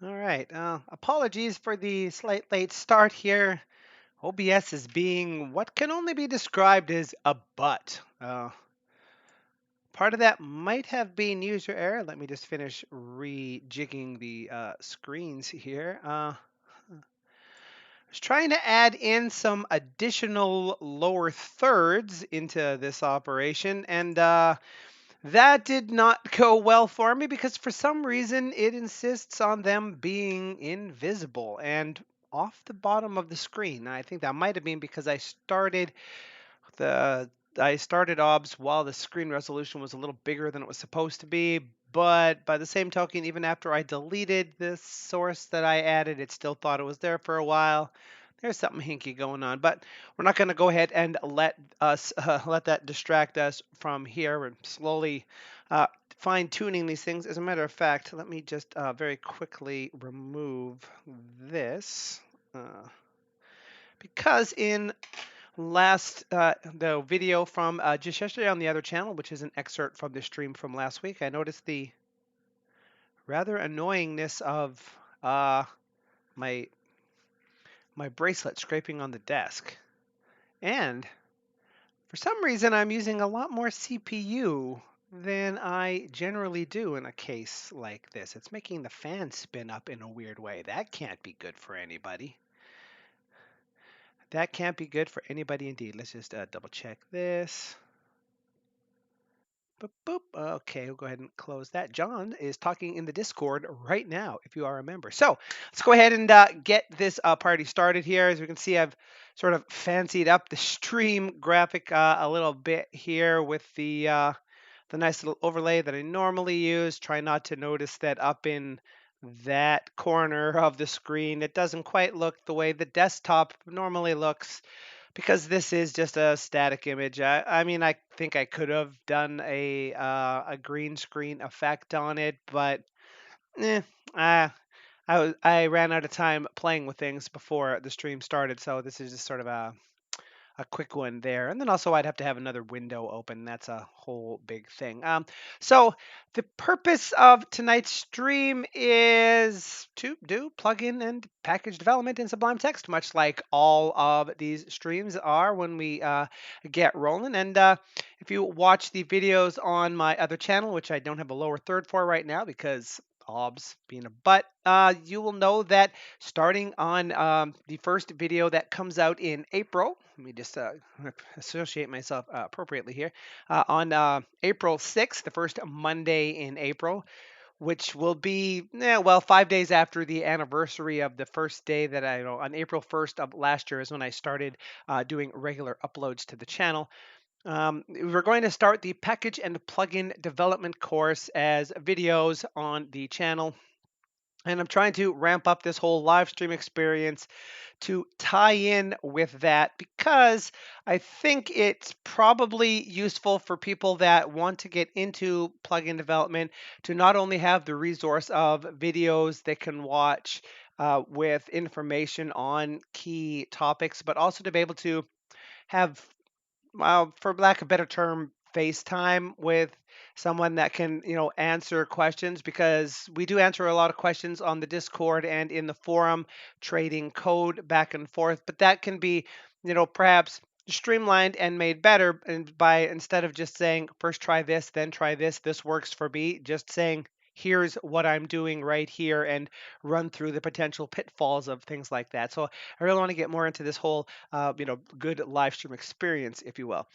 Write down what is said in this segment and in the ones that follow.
All right. Apologies for the slight late start here. OBS is being what can only be described as a butt. Part of that might have been user error. Let me just finish rejigging the screens here. I was trying to add in some additional lower thirds into this operation, and that did not go well for me because for some reason it insists on them being invisible and off the bottom of the screen. I think that might have been because the I started OBS while the screen resolution was a little bigger than it was supposed to be. But by the same token, even after I deleted this source that I added, it still thought it was there for a while. There's something hinky going on, but we're not going to go ahead and let that distract us from here. We're slowly fine tuning these things. As a matter of fact, let me just very quickly remove this because in last the video from just yesterday on the other channel, which is an excerpt from the stream from last week, I noticed the rather annoyingness of my my bracelet scraping on the desk. And for some reason, I'm using a lot more CPU than I generally do in a case like this. It's making the fan spin up in a weird way. That can't be good for anybody. That can't be good for anybody indeed. Let's just double check this. Boop, boop. Okay, we'll go ahead and close that. John is talking in the Discord right now, if you are a member. So let's go ahead and get this party started here. As we can see, I've sort of fancied up the stream graphic a little bit here with the nice little overlay that I normally use. Try not to notice that up in that corner of the screen, it doesn't quite look the way the desktop normally looks because this is just a static image. I mean, I think I could have done a green screen effect on it, but eh, uh, I ran out of time playing with things before the stream started, so this is just sort of a quick one there. And then also I'd have to have another window open. That's a whole big thing. So the purpose of tonight's stream is to do plugin and package development in Sublime Text, much like all of these streams are when we get rolling. And if you watch the videos on my other channel, which I don't have a lower third for right now because OBS being a butt, you will know that starting on the first video that comes out in April, let me just associate myself appropriately here, on April 6th, the first Monday in April, which will be, well, 5 days after the anniversary of the first day that on April 1st of last year is when I started doing regular uploads to the channel. We're going to start the package and plugin development course as videos on the channel. And I'm trying to ramp up this whole live stream experience to tie in with that because I think it's probably useful for people that want to get into plugin development to not only have the resource of videos they can watch with information on key topics, but also to be able to have, for lack of a better term, FaceTime with someone that can, answer questions because we do answer a lot of questions on the Discord and in the forum, trading code back and forth. But that can be, perhaps streamlined and made better and by instead of just saying first try this, then try this, this works for me, just saying here's what I'm doing right here and run through the potential pitfalls of things like that. So I really want to get more into this whole good live stream experience, if you will.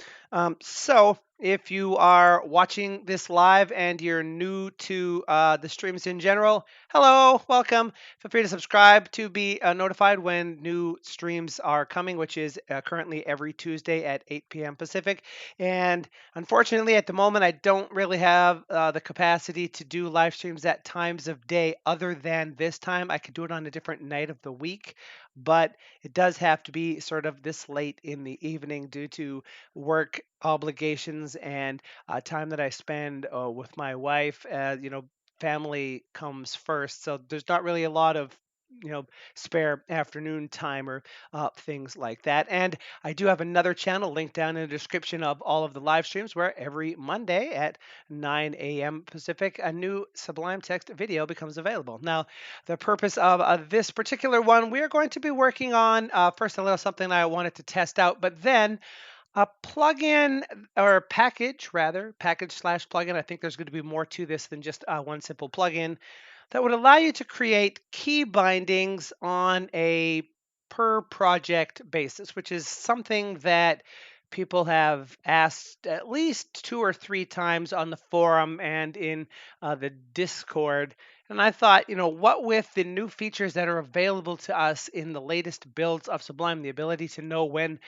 So if you are watching this live and you're new to the streams in general, hello, welcome. Feel free to subscribe to be notified when new streams are coming, which is currently every Tuesday at 8 p.m. Pacific. And unfortunately, at the moment, I don't really have the capacity to do live streams at times of day other than this time. I could do it on a different night of the week, but it does have to be sort of this late in the evening due to work obligations and time that I spend with my wife. Family comes first, so there's not really a lot of spare afternoon time or things like that. And I do have another channel linked down in the description of all of the live streams where every Monday at 9 a.m. Pacific, a new Sublime Text video becomes available. Now, the purpose of this particular one, we are going to be working on first a little something I wanted to test out, but then a plugin or package, rather, package slash plugin. I think there's going to be more to this than just one simple plugin that would allow you to create key bindings on a per project basis, which is something that people have asked at least 2 or 3 times on the forum and in the Discord. And I thought, what with the new features that are available to us in the latest builds of Sublime, the ability to know when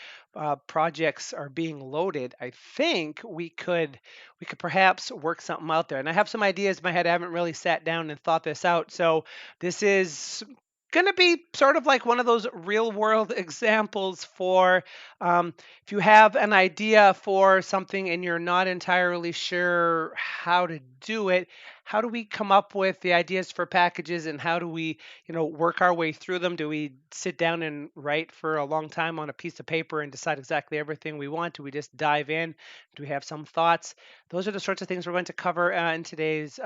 projects are being loaded, I think we could perhaps work something out there. And I have some ideas in my head. I haven't really sat down and thought this out. So this is going to be sort of like one of those real world examples for if you have an idea for something and you're not entirely sure how to do it. How do we come up with the ideas for packages, and how do we work our way through them? Do we sit down and write for a long time on a piece of paper and decide exactly everything we want? Do we just dive in? Do we have some thoughts? Those are the sorts of things we're going to cover in today's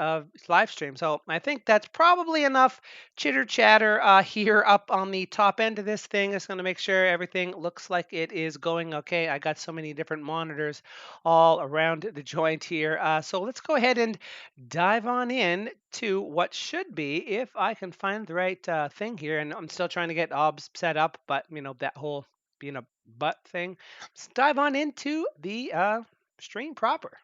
live stream. So I think that's probably enough chitter chatter here up on the top end of this thing. It's going to make sure everything looks like it is going okay. I got so many different monitors all around the joint here. So let's go ahead and dive on in to what should be, if I can find the right thing here. And I'm still trying to get OBS set up, but that whole being a butt thing. Let's dive on into the stream proper.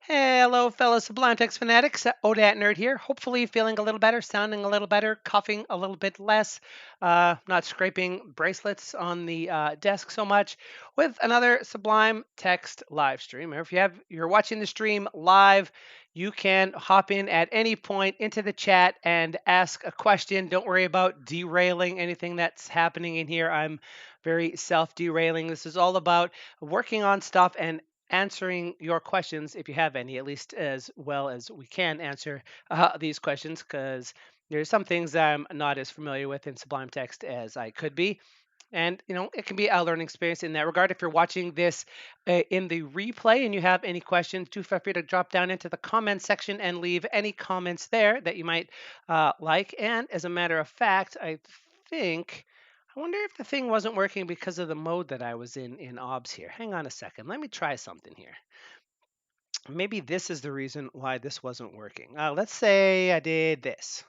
Hello, fellow Sublime Text Fanatics. OdatNurd here. Hopefully feeling a little better, sounding a little better, coughing a little bit less, not scraping bracelets on the desk so much, with another Sublime Text live stream. Or if you're watching the stream live, you can hop in at any point into the chat and ask a question. Don't worry about derailing anything that's happening in here. I'm very self-derailing. This is all about working on stuff and answering your questions, if you have any, at least as well as we can answer these questions, because there's some things that I'm not as familiar with in Sublime Text as I could be. And it can be a learning experience in that regard. If you're watching this in the replay and you have any questions, do feel free to drop down into the comment section and leave any comments there that you might like. And as a matter of fact, I wonder if the thing wasn't working because of the mode that I was in OBS here. Hang on a second. Let me try something here. Maybe this is the reason why this wasn't working. Let's say I did this.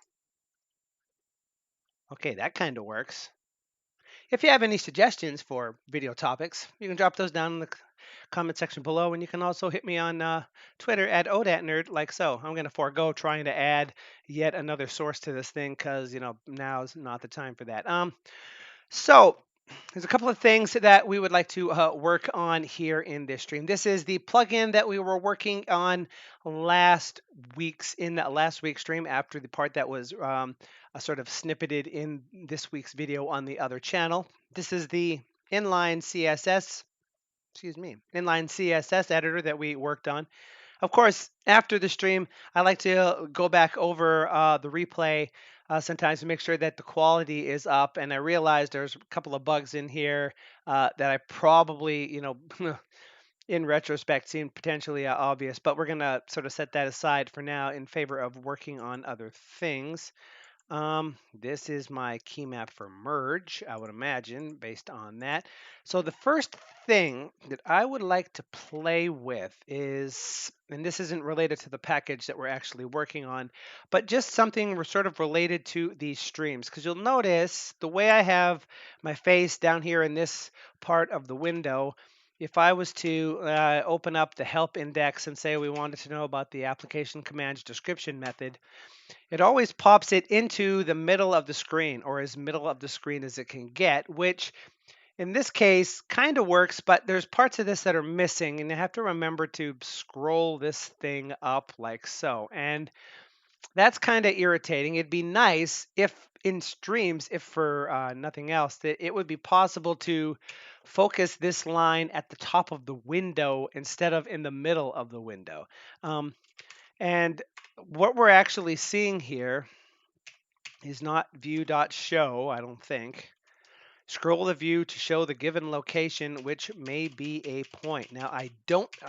Okay, that kind of works. If you have any suggestions for video topics, you can drop those down in the comment section below, and you can also hit me on Twitter at OdatNurd, like so. I'm going to forego trying to add yet another source to this thing because, now's not the time for that. So there's a couple of things that we would like to work on here in this stream. This is the plugin that we were working on in that last week's stream, after the part that was sort of snippeted in this week's video on the other channel. This is the inline CSS editor that we worked on. Of course, after the stream, I like to go back over the replay sometimes to make sure that the quality is up. And I realized there's a couple of bugs in here that I probably, in retrospect, seemed potentially obvious. But we're going to sort of set that aside for now in favor of working on other things. This is my key map for merge, I would imagine, based on that. So the first thing that I would like to play with is, and this isn't related to the package that we're actually working on, but just something sort of related to these streams. Because you'll notice the way I have my face down here in this part of the window, if I was to open up the help index and say we wanted to know about the application commands description method, it always pops it into the middle of the screen, or as middle of the screen as it can get, which in this case kind of works, but there's parts of this that are missing, and you have to remember to scroll this thing up like so. And that's kind of irritating. It'd be nice if in streams, if for nothing else, that it would be possible to focus this line at the top of the window instead of in the middle of the window. Um, and what we're actually seeing here is not view.show, I don't think. Scroll the view to show the given location, which may be a point. Now, I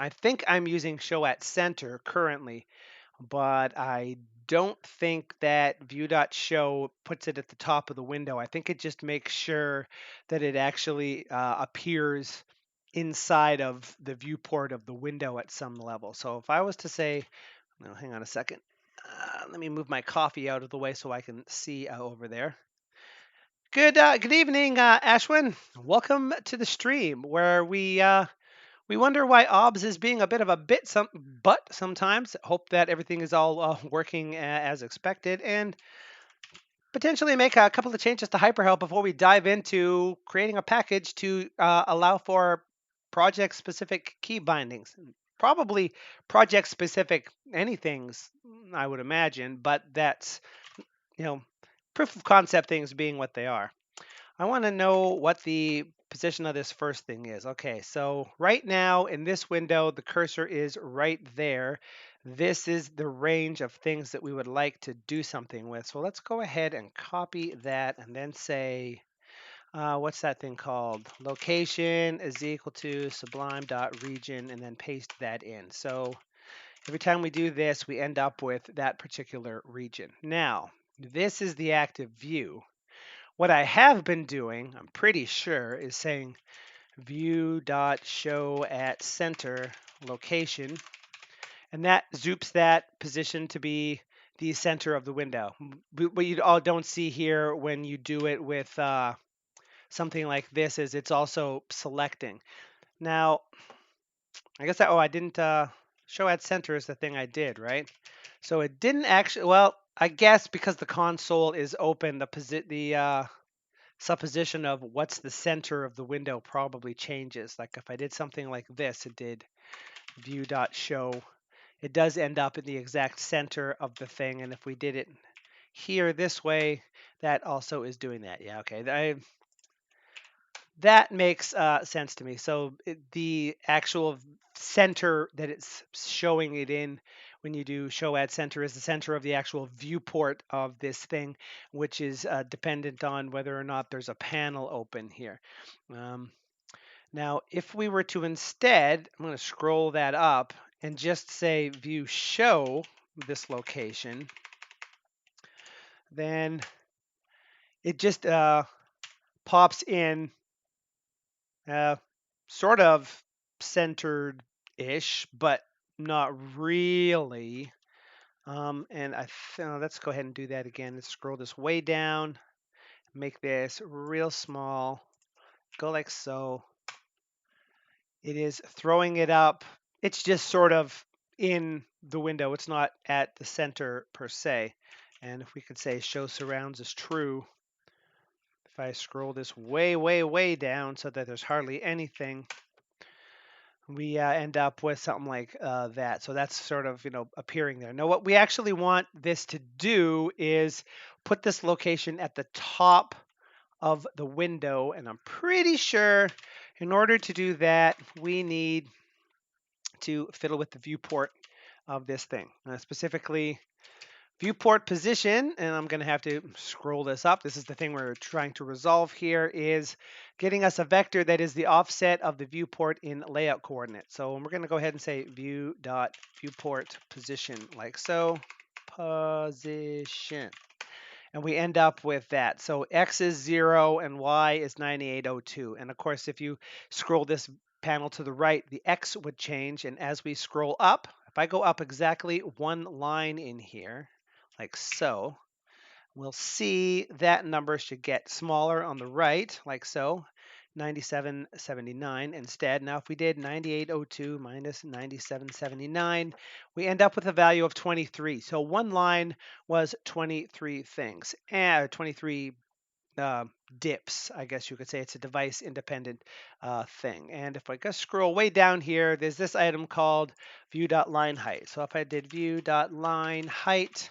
think I'm using show at center currently, but I don't think that view.show puts it at the top of the window. I think it just makes sure that it actually appears inside of the viewport of the window at some level. So if I was to say, no, hang on a second. Let me move my coffee out of the way so I can see over there. Good evening, Ashwin. Welcome to the stream where we wonder why OBS is being a bit of a but sometimes. Hope that everything is all working as expected, and potentially make a couple of changes to HyperHelp before we dive into creating a package to allow for project-specific key bindings. Probably project-specific anythings, I would imagine, but that's, you know, proof of concept things being what they are. I want to know what the position of this first thing is. Okay, so right now in this window, the cursor is right there. This is the range of things that we would like to do something with. So let's go ahead and copy that and then say, what's that thing called? Location is equal to sublime.region and then paste that in. So every time we do this, we end up with that particular region. Now, this is the active view. What I have been doing, I'm pretty sure, is saying view.show at center location, and that zoops that position to be the center of the window. What you all don't see here when you do it with something like this is it's also selecting. Now, I guess I didn't show at center is the thing I did, right? So it didn't actually, well, I guess because the console is open, the supposition of what's the center of the window probably changes. Like if I did something like this, it did view.show. It does end up in the exact center of the thing. And if we did it here this way, that also is doing that. Yeah, okay. That makes sense to me. So the actual center that it's showing it in when you do show at center is the center of the actual viewport of this thing, which is dependent on whether or not there's a panel open here. Now, if we were to instead, I'm going to scroll that up and just say view show this location, then it just pops in sort of centered-ish, but not really. And let's go ahead and do that again. Let's scroll this way down, make this real small, go like so. It is throwing it up. It's just sort of in the window. It's not at the center per se. And if we could say show surrounds is true, if I scroll this way, way, way down so that there's hardly anything, we end up with something like that. So that's sort of, appearing there. Now, what we actually want this to do is put this location at the top of the window. And I'm pretty sure in order to do that, we need to fiddle with the viewport of this thing. Specifically, viewport position, and I'm going to have to scroll this up. This is the thing we're trying to resolve here, is getting us a vector that is the offset of the viewport in layout coordinates. So we're going to go ahead and say view.viewport position, like so, position. And we end up with that. So X is 0 and Y is 9802. And of course, if you scroll this panel to the right, the X would change. And as we scroll up, if I go up exactly one line in here, like so, we'll see that number should get smaller on the right, like so, 9779 instead. Now, if we did 9802 minus 9779, we end up with a value of 23. So one line was 23 things, and 23 dips, I guess you could say. It's a device independent thing. And if I just scroll way down here, there's this item called view.line height. So if I did view.line height,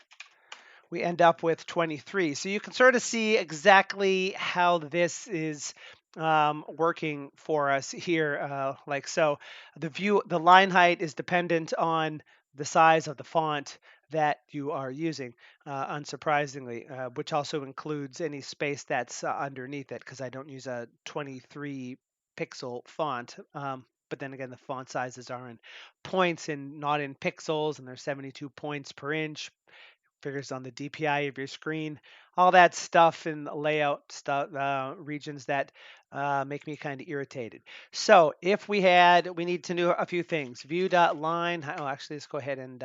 we end up with 23. So you can sort of see exactly how this is working for us here, like so. The line height is dependent on the size of the font that you are using, unsurprisingly, which also includes any space that's underneath it, because I don't use a 23 pixel font. But then again, the font sizes are in points and not in pixels, and there's 72 points per inch, figures on the DPI of your screen, all that stuff in layout stuff, regions that make me kind of irritated. So if we need to know a few things. View.line. Oh, actually, let's go ahead and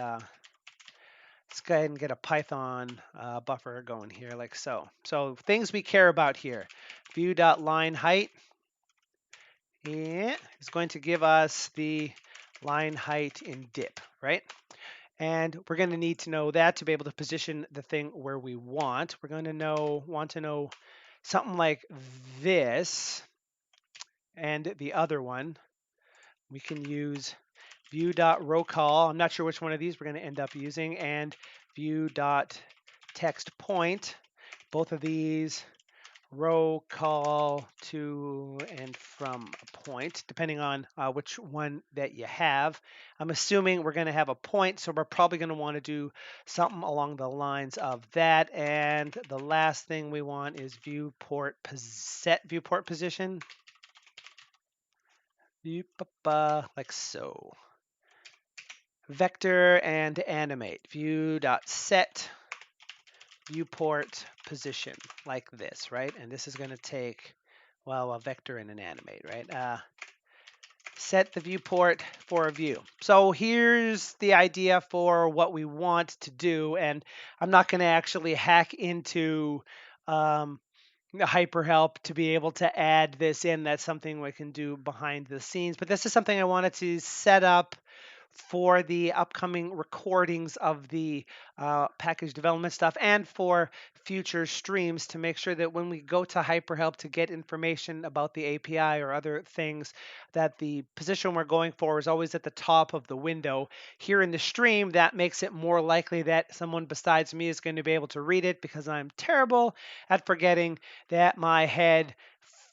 get a Python buffer going here, like so. So things we care about here. View.line height, yeah, is going to give us the line height in dip, right? And we're going to need to know that to be able to position the thing where we want. We're going to want to know something like this. And the other one, we can use view.rowCall. I'm not sure which one of these we're going to end up using. And view.textPoint. Both of these row call to and from a point, depending on which one that you have. I'm assuming we're going to have a point, so we're probably going to want to do something along the lines of that. And the last thing we want is set viewport position, like so. Vector and animate, view.set viewport position, like this, right? And this is going to take, well, a vector and an animate, right? Set the viewport for a view. So here's the idea for what we want to do, and I'm not going to actually hack into the hyperhelp to be able to add this in. That's something we can do behind the scenes, but this is something I wanted to set up for the upcoming recordings of the package development stuff and for future streams, to make sure that when we go to hyperhelp to get information about the API or other things, that the position we're going for is always at the top of the window. Here in the stream, that makes it more likely that someone besides me is going to be able to read it, because I'm terrible at forgetting that my head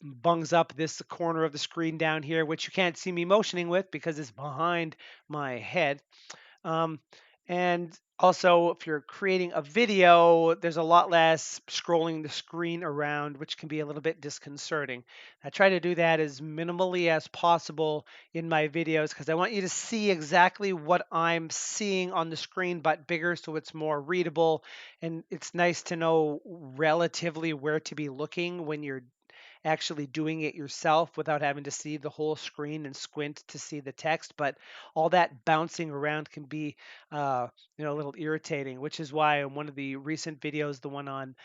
bungs up this corner of the screen down here, which you can't see me motioning with because it's behind my head. Um, and also, if you're creating a video, there's a lot less scrolling the screen around, which can be a little bit disconcerting. I try to do that as minimally as possible in my videos, because I want you to see exactly what I'm seeing on the screen, but bigger, so it's more readable. And it's nice to know relatively where to be looking when you're actually doing it yourself without having to see the whole screen and squint to see the text. But all that bouncing around can be, a little irritating, which is why in one of the recent videos, the one on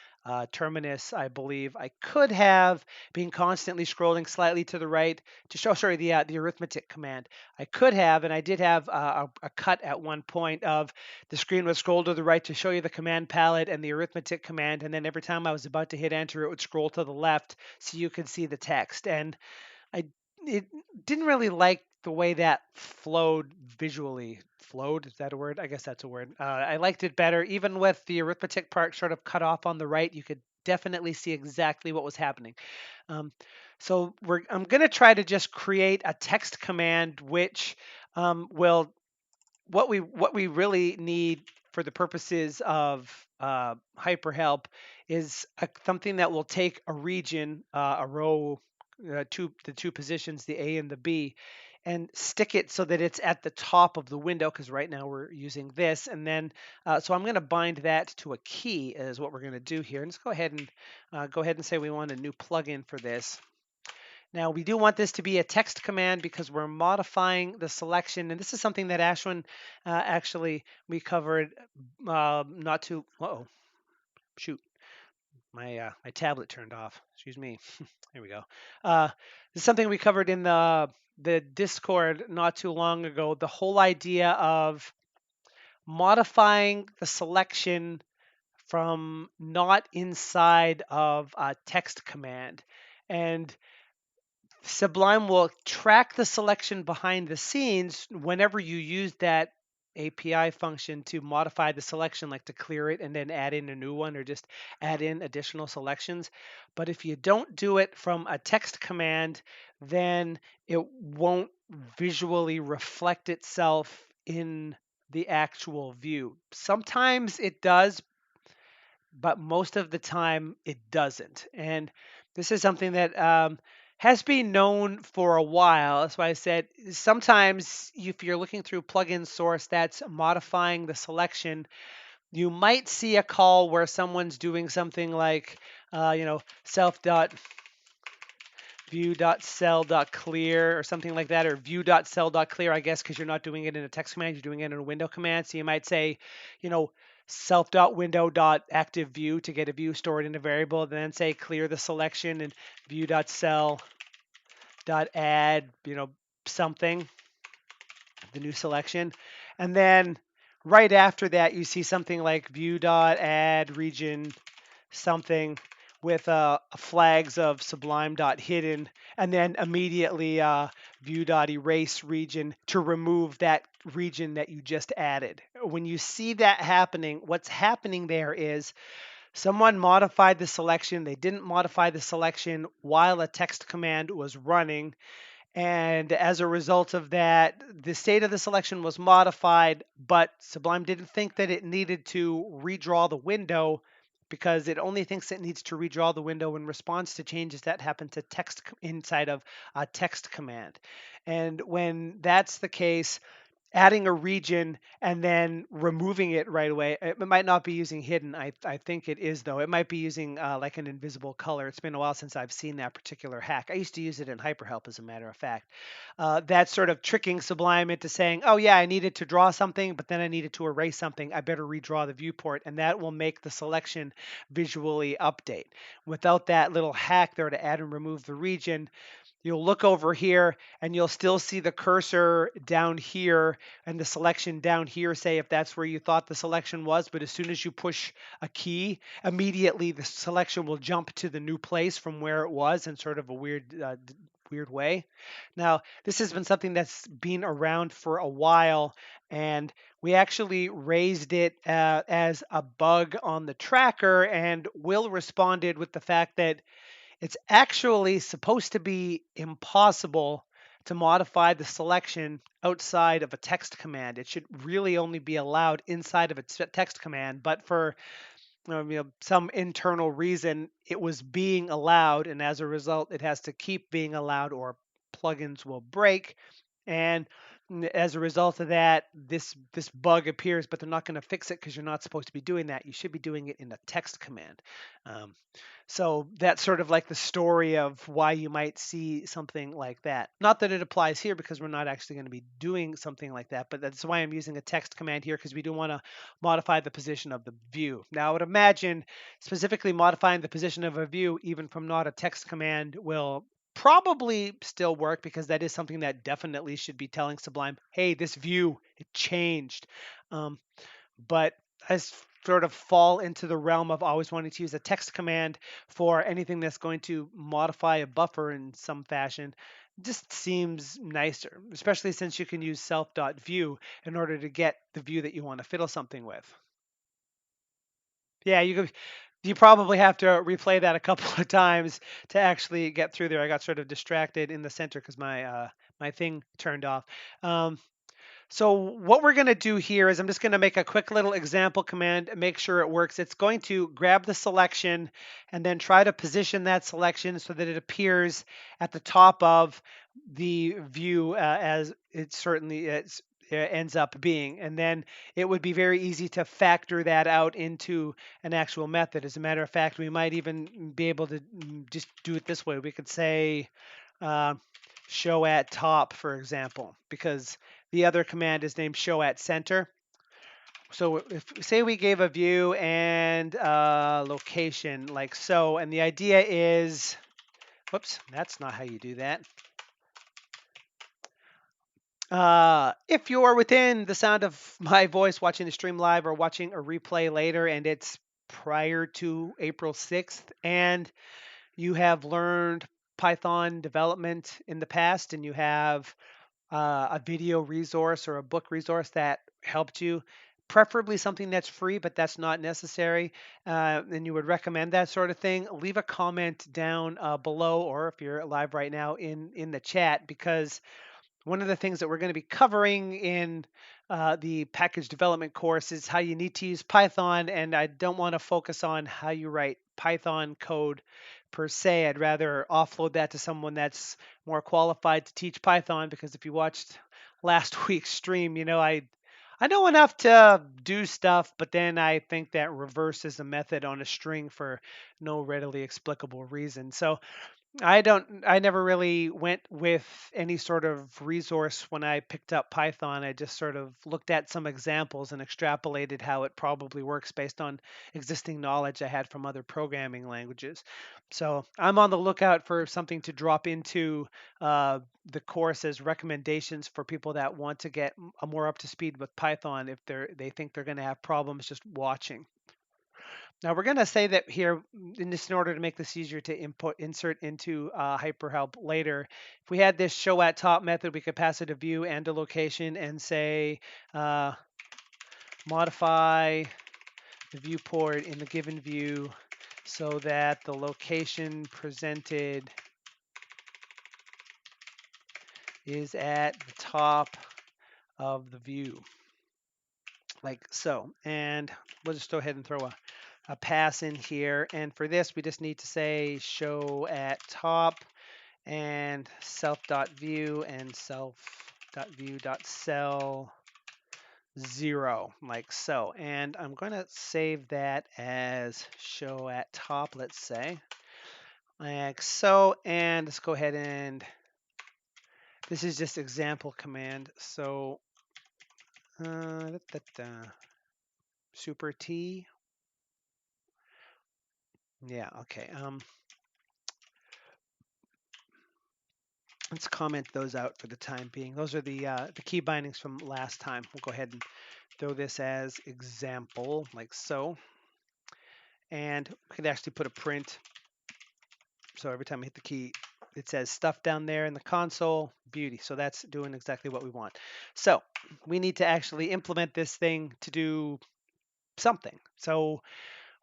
Terminus, I believe, I could have been constantly scrolling slightly to the right to show, sorry, the arithmetic command. I could have, and I did have a cut at one point of the screen would scroll to the right to show you the command palette and the arithmetic command, and then every time I was about to hit enter, it would scroll to the left so you could see the text. And I it didn't really like the way that flowed visually. Flowed, is that a word? I guess that's a word. I liked it better, even with the arithmetic part sort of cut off on the right. You could definitely see exactly what was happening. Um, so I'm going to try to just create a text command which will what we really need for the purposes of hyperhelp is something that will take a region, a row, the two positions, the A and the B, and stick it so that it's at the top of the window, because right now we're using this. And then, so I'm going to bind that to a key is what we're going to do here. And let's go ahead and say we want a new plugin for this. Now we do want this to be a text command because we're modifying the selection, and this is something that Ashwin actually we covered not too. Uh-oh, shoot, my tablet turned off. Excuse me. Here we go. This is something we covered in the Discord not too long ago. The whole idea of modifying the selection from not inside of a text command, and Sublime will track the selection behind the scenes whenever you use that API function to modify the selection, like to clear it and then add in a new one or just add in additional selections. But if you don't do it from a text command, then it won't visually reflect itself in the actual view. Sometimes it does, but most of the time it doesn't. And this is something that has been known for a while. That's why I said sometimes if you're looking through plugin source that's modifying the selection, you might see a call where someone's doing something like, self.view.cell.clear or something like that, or view.cell.clear, I guess, because you're not doing it in a text command, you're doing it in a window command. So you might say, you know, self.window.activeView to get a view stored in a variable, then say clear the selection and view.cell.add, something, the new selection. And then right after that, you see something like view.add region something with flags of Sublime.hidden, and then immediately view.erase region to remove that region that you just added. When you see that happening, what's happening there is someone modified the selection. They didn't modify the selection while a text command was running. And as a result of that, the state of the selection was modified, but Sublime didn't think that it needed to redraw the window because it only thinks it needs to redraw the window in response to changes that happen to text inside of a text command. And when that's the case, adding a region and then removing it right away. It might not be using hidden. I think it is, though. It might be using like an invisible color. It's been a while since I've seen that particular hack. I used to use it in HyperHelp, as a matter of fact. That's sort of tricking Sublime into saying, oh, yeah, I needed to draw something, but then I needed to erase something. I better redraw the viewport, and that will make the selection visually update. Without that little hack there to add and remove the region, you'll look over here and you'll still see the cursor down here and the selection down here, say if that's where you thought the selection was. But as soon as you push a key, immediately the selection will jump to the new place from where it was in sort of a weird way. Now, this has been something that's been around for a while, and we actually raised it as a bug on the tracker, and Will responded with the fact that it's actually supposed to be impossible to modify the selection outside of a text command. It should really only be allowed inside of a text command, but for some internal reason, it was being allowed, and as a result, it has to keep being allowed, or plugins will break. And as a result of that, this bug appears, but they're not going to fix it because you're not supposed to be doing that. You should be doing it in a text command. Um, so that's sort of like the story of why you might see something like that. Not that it applies here because we're not actually going to be doing something like that, but that's why I'm using a text command here, because we do want to modify the position of the view. Now, I would imagine specifically modifying the position of a view, even from not a text command, will probably still work, because that is something that definitely should be telling Sublime, hey, this view, it changed. But I sort of fall into the realm of always wanting to use a text command for anything that's going to modify a buffer in some fashion. Just seems nicer, especially since you can use self.view in order to get the view that you want to fiddle something with. Yeah, you probably have to replay that a couple of times to actually get through there. I got sort of distracted in the center because my thing turned off. Um, So what we're going to do here is I'm just going to make a quick little example command and make sure it works. It's going to grab the selection and then try to position that selection so that it appears at the top of the view, as it certainly ends up being. And then it would be very easy to factor that out into an actual method. As a matter of fact, we might even be able to just do it this way. We could say uh, show at top, for example, because the other command is named show at center. So if say we gave a view and location like so, and the idea is, whoops, that's not how you do that. If you're within the sound of my voice watching the stream live or watching a replay later and it's prior to April 6th and you have learned Python development in the past and you have a video resource or a book resource that helped you. Preferably something that's free, but that's not necessary. And you would recommend that sort of thing. Leave a comment down below, or if you're live right now in the chat, because one of the things that we're going to be covering in the package development course is how you need to use Python, and I don't want to focus on how you write Python code per se. I'd rather offload that to someone that's more qualified to teach Python, because if you watched last week's stream, I know enough to do stuff, but then I think that reverses a method on a string for no readily explicable reason. So I never really went with any sort of resource when I picked up Python. I just sort of looked at some examples and extrapolated how it probably works based on existing knowledge I had from other programming languages. So I'm on the lookout for something to drop into the course as recommendations for people that want to get more up to speed with Python if they think they're going to have problems just watching. Now we're going to say that here, in order to make this easier to insert into HyperHelp later, if we had this show at top method, we could pass it a view and a location and say uh, modify the viewport in the given view so that the location presented is at the top of the view, like so. And we'll just go ahead and throw a pass in here. And for this, we just need to say show at top and self.view and self.view.cell 0, like so. And I'm going to save that as show at top, let's say, like so. And let's go ahead and this is just example command. So super T. Yeah, okay. Let's comment those out for the time being. Those are the key bindings from last time. We'll go ahead and throw this as example, like so. And we could actually put a print. So every time I hit the key, it says stuff down there in the console. Beauty. So that's doing exactly what we want. So we need to actually implement this thing to do something. So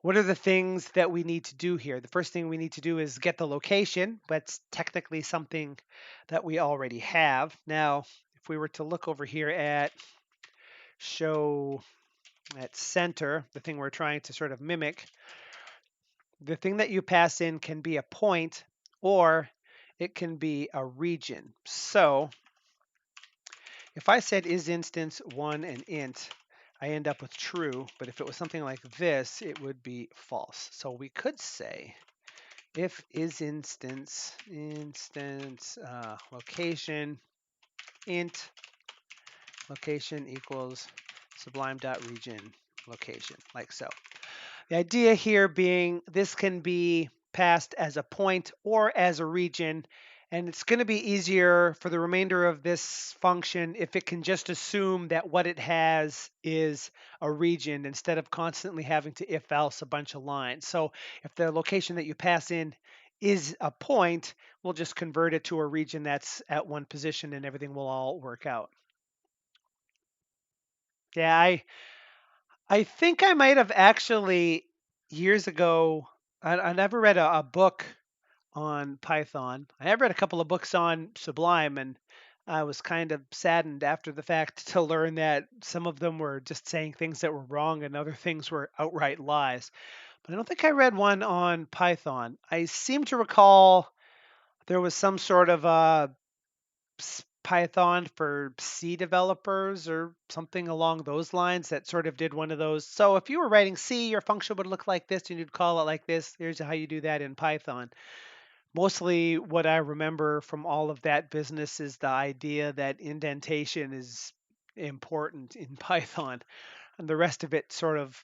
what are the things that we need to do here? The first thing we need to do is get the location. That's technically something that we already have. Now, if we were to look over here at show at center, the thing we're trying to sort of mimic, the thing that you pass in can be a point or it can be a region. So if I said is instance one an int, I end up with true, but if it was something like this, it would be false. So we could say if is instance location int location equals sublime.region location, like so. The idea here being this can be passed as a point or as a region, and it's going to be easier for the remainder of this function if it can just assume that what it has is a region instead of constantly having to if else a bunch of lines. So if the location that you pass in is a point, we'll just convert it to a region that's at one position and everything will all work out. Yeah, I think I might have actually years ago. I never read a book on Python. I have read a couple of books on Sublime, and I was kind of saddened after the fact to learn that some of them were just saying things that were wrong and other things were outright lies. But I don't think I read one on Python. I seem to recall there was some sort of Python for C developers or something along those lines that sort of did one of those. So if you were writing C, your function would look like this and you'd call it like this. Here's how you do that in Python. Mostly what I remember from all of that business is the idea that indentation is important in Python, and the rest of it sort of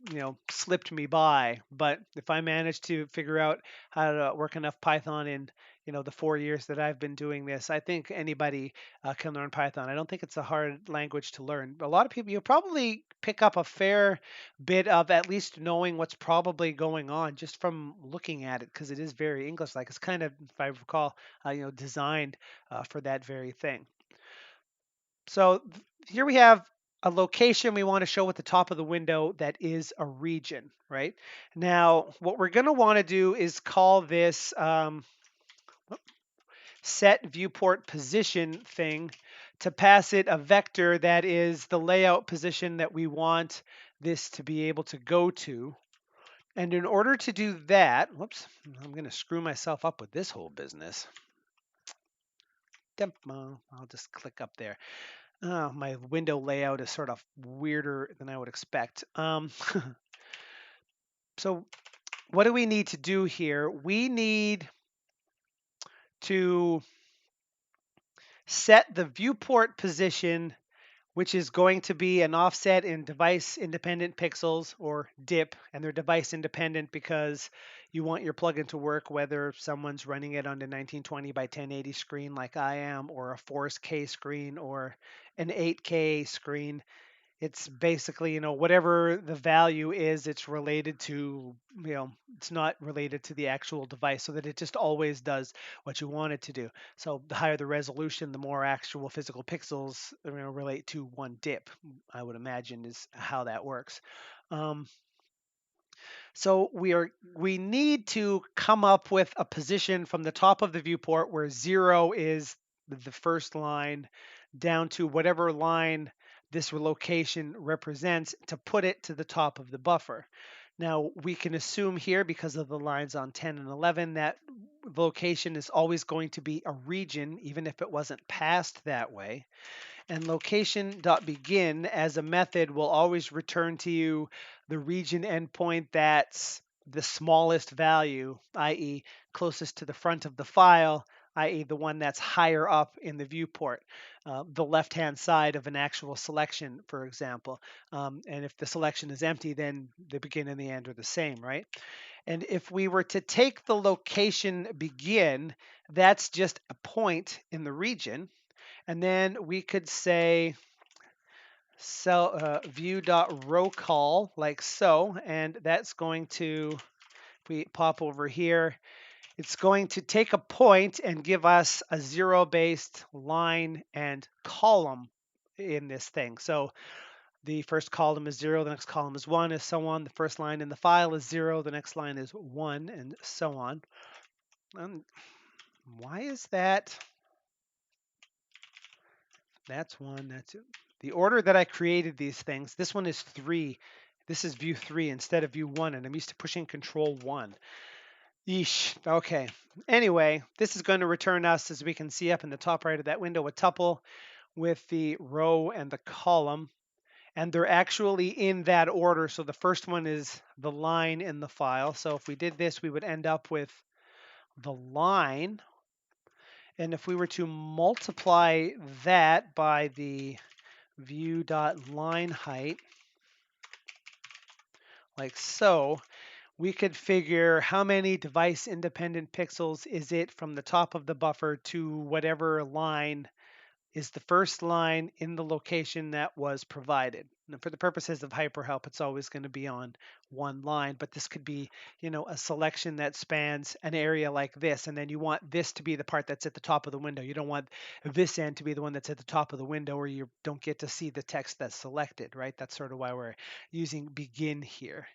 slipped me by. But if I managed to figure out how to work enough Python in the 4 years that I've been doing this, I think anybody can learn Python. I don't think it's a hard language to learn. A lot of people, you'll probably pick up a fair bit of at least knowing what's probably going on just from looking at it, because it is very English like. It's kind of, if I recall, designed for that very thing. So here we have a location we want to show at the top of the window that is a region, right? Now, what we're going to want to do is call this set viewport position thing to pass it a vector that is the layout position that we want this to be able to go to. And in order to do that, whoops, I'm going to screw myself up with this whole business. I'll just click up there. My window layout is sort of weirder than I would expect. So what do we need to do here? We need to set the viewport position, which is going to be an offset in device independent pixels, or DIP, and they're device independent because you want your plugin to work whether someone's running it on a 1920 by 1080 screen like I am, or a 4K screen, or an 8K screen. It's basically, whatever the value is, it's related to, it's not related to the actual device, so that it just always does what you want it to do. So the higher the resolution, the more actual physical pixels, relate to one dip, I would imagine is how that works. So we need to come up with a position from the top of the viewport where 0 is the first line down to whatever line this location represents to put it to the top of the buffer. Now we can assume here, because of the lines on 10 and 11, that location is always going to be a region, even if it wasn't passed that way. And location.begin as a method will always return to you the region endpoint that's the smallest value, i.e. closest to the front of the file, i.e. the one that's higher up in the viewport, the left-hand side of an actual selection, for example. And if the selection is empty, then the begin and the end are the same, right? And if we were to take the location begin, that's just a point in the region. And then we could say view.rowCall like so, and that's going to, if we pop over here, it's going to take a point and give us a zero-based line and column in this thing. So the first column is 0, the next column is 1, and so on. The first line in the file is 0, the next line is 1, and so on. Why is that? That's 1, that's it. The order that I created these things, this one is 3. This is view 3 instead of view 1, and I'm used to pushing control 1. Yeesh. Okay. Anyway, this is going to return us, as we can see up in the top right of that window, a tuple with the row and the column. And they're actually in that order. So the first one is the line in the file. So if we did this, we would end up with the line. And if we were to multiply that by the view.line height, like so, we could figure how many device independent pixels is it from the top of the buffer to whatever line is the first line in the location that was provided. Now, for the purposes of hyperhelp, it's always going to be on one line, but this could be, a selection that spans an area like this, and then you want this to be the part that's at the top of the window. You don't want this end to be the one that's at the top of the window, or you don't get to see the text that's selected, right? That's sort of why we're using begin here.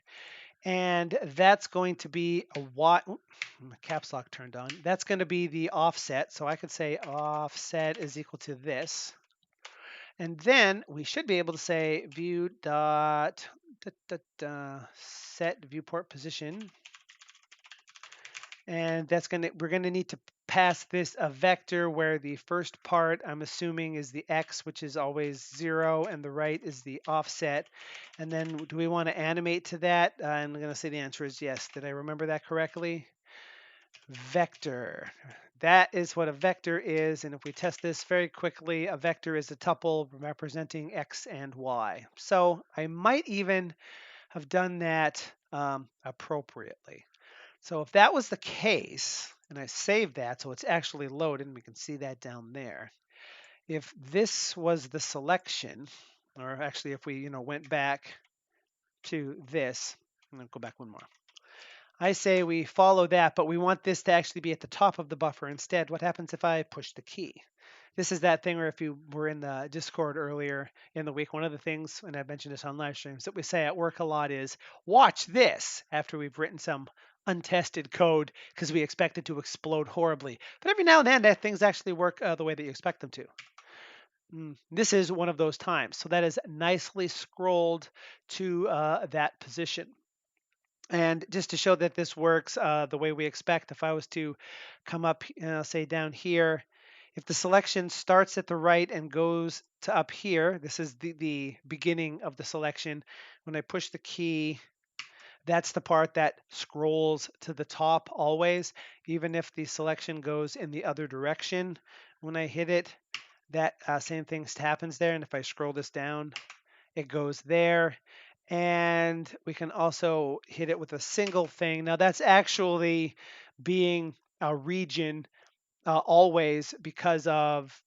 And that's going to be a my caps lock turned on. That's going to be the offset. So I could say offset is equal to this. And then we should be able to say view dot set viewport position. And that's we're going to need to pass this a vector where the first part, I'm assuming, is the x, which is always 0, and the right is the offset. And then do we want to animate to that? I'm going to say the answer is yes. Did I remember that correctly? Vector. That is what a vector is. And if we test this very quickly, a vector is a tuple representing x and y. So I might even have done that appropriately. So if that was the case, and I saved that so it's actually loaded, and we can see that down there. If this was the selection, or actually if we went back to this, I'm going to go back one more. I say we follow that, but we want this to actually be at the top of the buffer instead. What happens if I push the key? This is that thing where if you were in the Discord earlier in the week, one of the things, and I've mentioned this on live streams, that we say at work a lot is watch this after we've written some untested code because we expect it to explode horribly. But every now and then, that things actually work the way that you expect them to. This is one of those times. So that is nicely scrolled to that position. And just to show that this works the way we expect, if I was to come up, say down here, if the selection starts at the right and goes to up here, this is the beginning of the selection. When I push the key, that's the part that scrolls to the top always, even if the selection goes in the other direction. When I hit it, that same thing happens there. And if I scroll this down, it goes there. And we can also hit it with a single thing. Now that's actually being a region always because of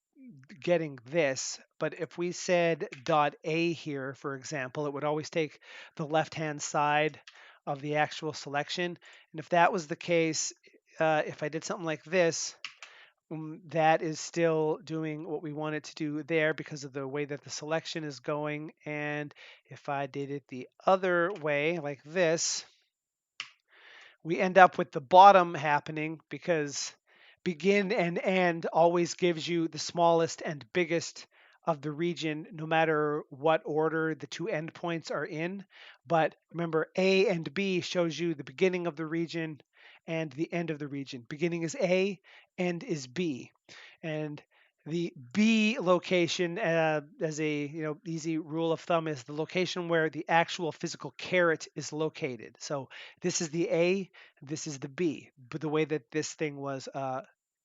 getting this. But if we said dot A here, for example, it would always take the left-hand side of the actual selection. And if that was the case, if I did something like this, that is still doing what we want it to do there because of the way that the selection is going. And if I did it the other way, like this, we end up with the bottom happening because begin and end always gives you the smallest and biggest of the region, no matter what order the two endpoints are in. But remember, A and B shows you the beginning of the region and the end of the region. Beginning is A, end is B. And the B location, as a easy rule of thumb, is the location where the actual physical caret is located. So this is the A, this is the B, but the way that this thing was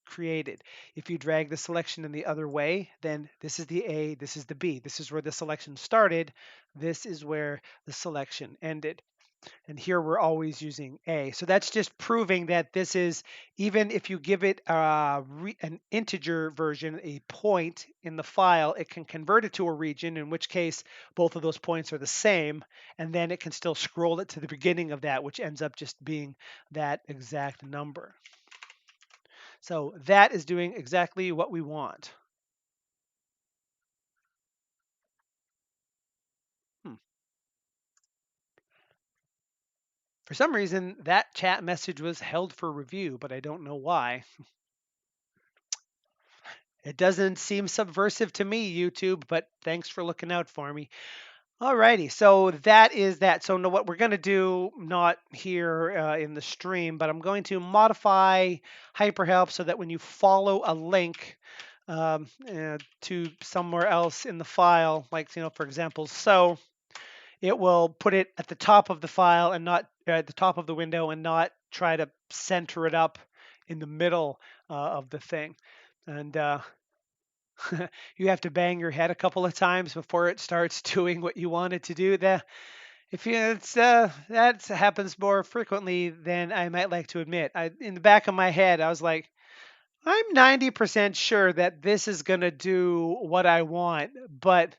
created. If you drag the selection in the other way, then this is the A, this is the B. This is where the selection started. This is where the selection ended. And here we're always using A. So that's just proving that this is, even if you give it an integer version, a point in the file, it can convert it to a region, in which case both of those points are the same. And then it can still scroll it to the beginning of that, which ends up just being that exact number. So that is doing exactly what we want. For some reason, that chat message was held for review, but I don't know why. It doesn't seem subversive to me, YouTube, but thanks for looking out for me. Alrighty, so that is that. So now what we're going to do, not here in the stream, but I'm going to modify HyperHelp so that when you follow a link to somewhere else in the file, like, for example, so it will put it at the top of the file and not at the top of the window and not try to center it up in the middle of the thing. And you have to bang your head a couple of times before it starts doing what you want it to do. That happens more frequently than I might like to admit. In the back of my head, I was like, I'm 90% sure that this is going to do what I want, but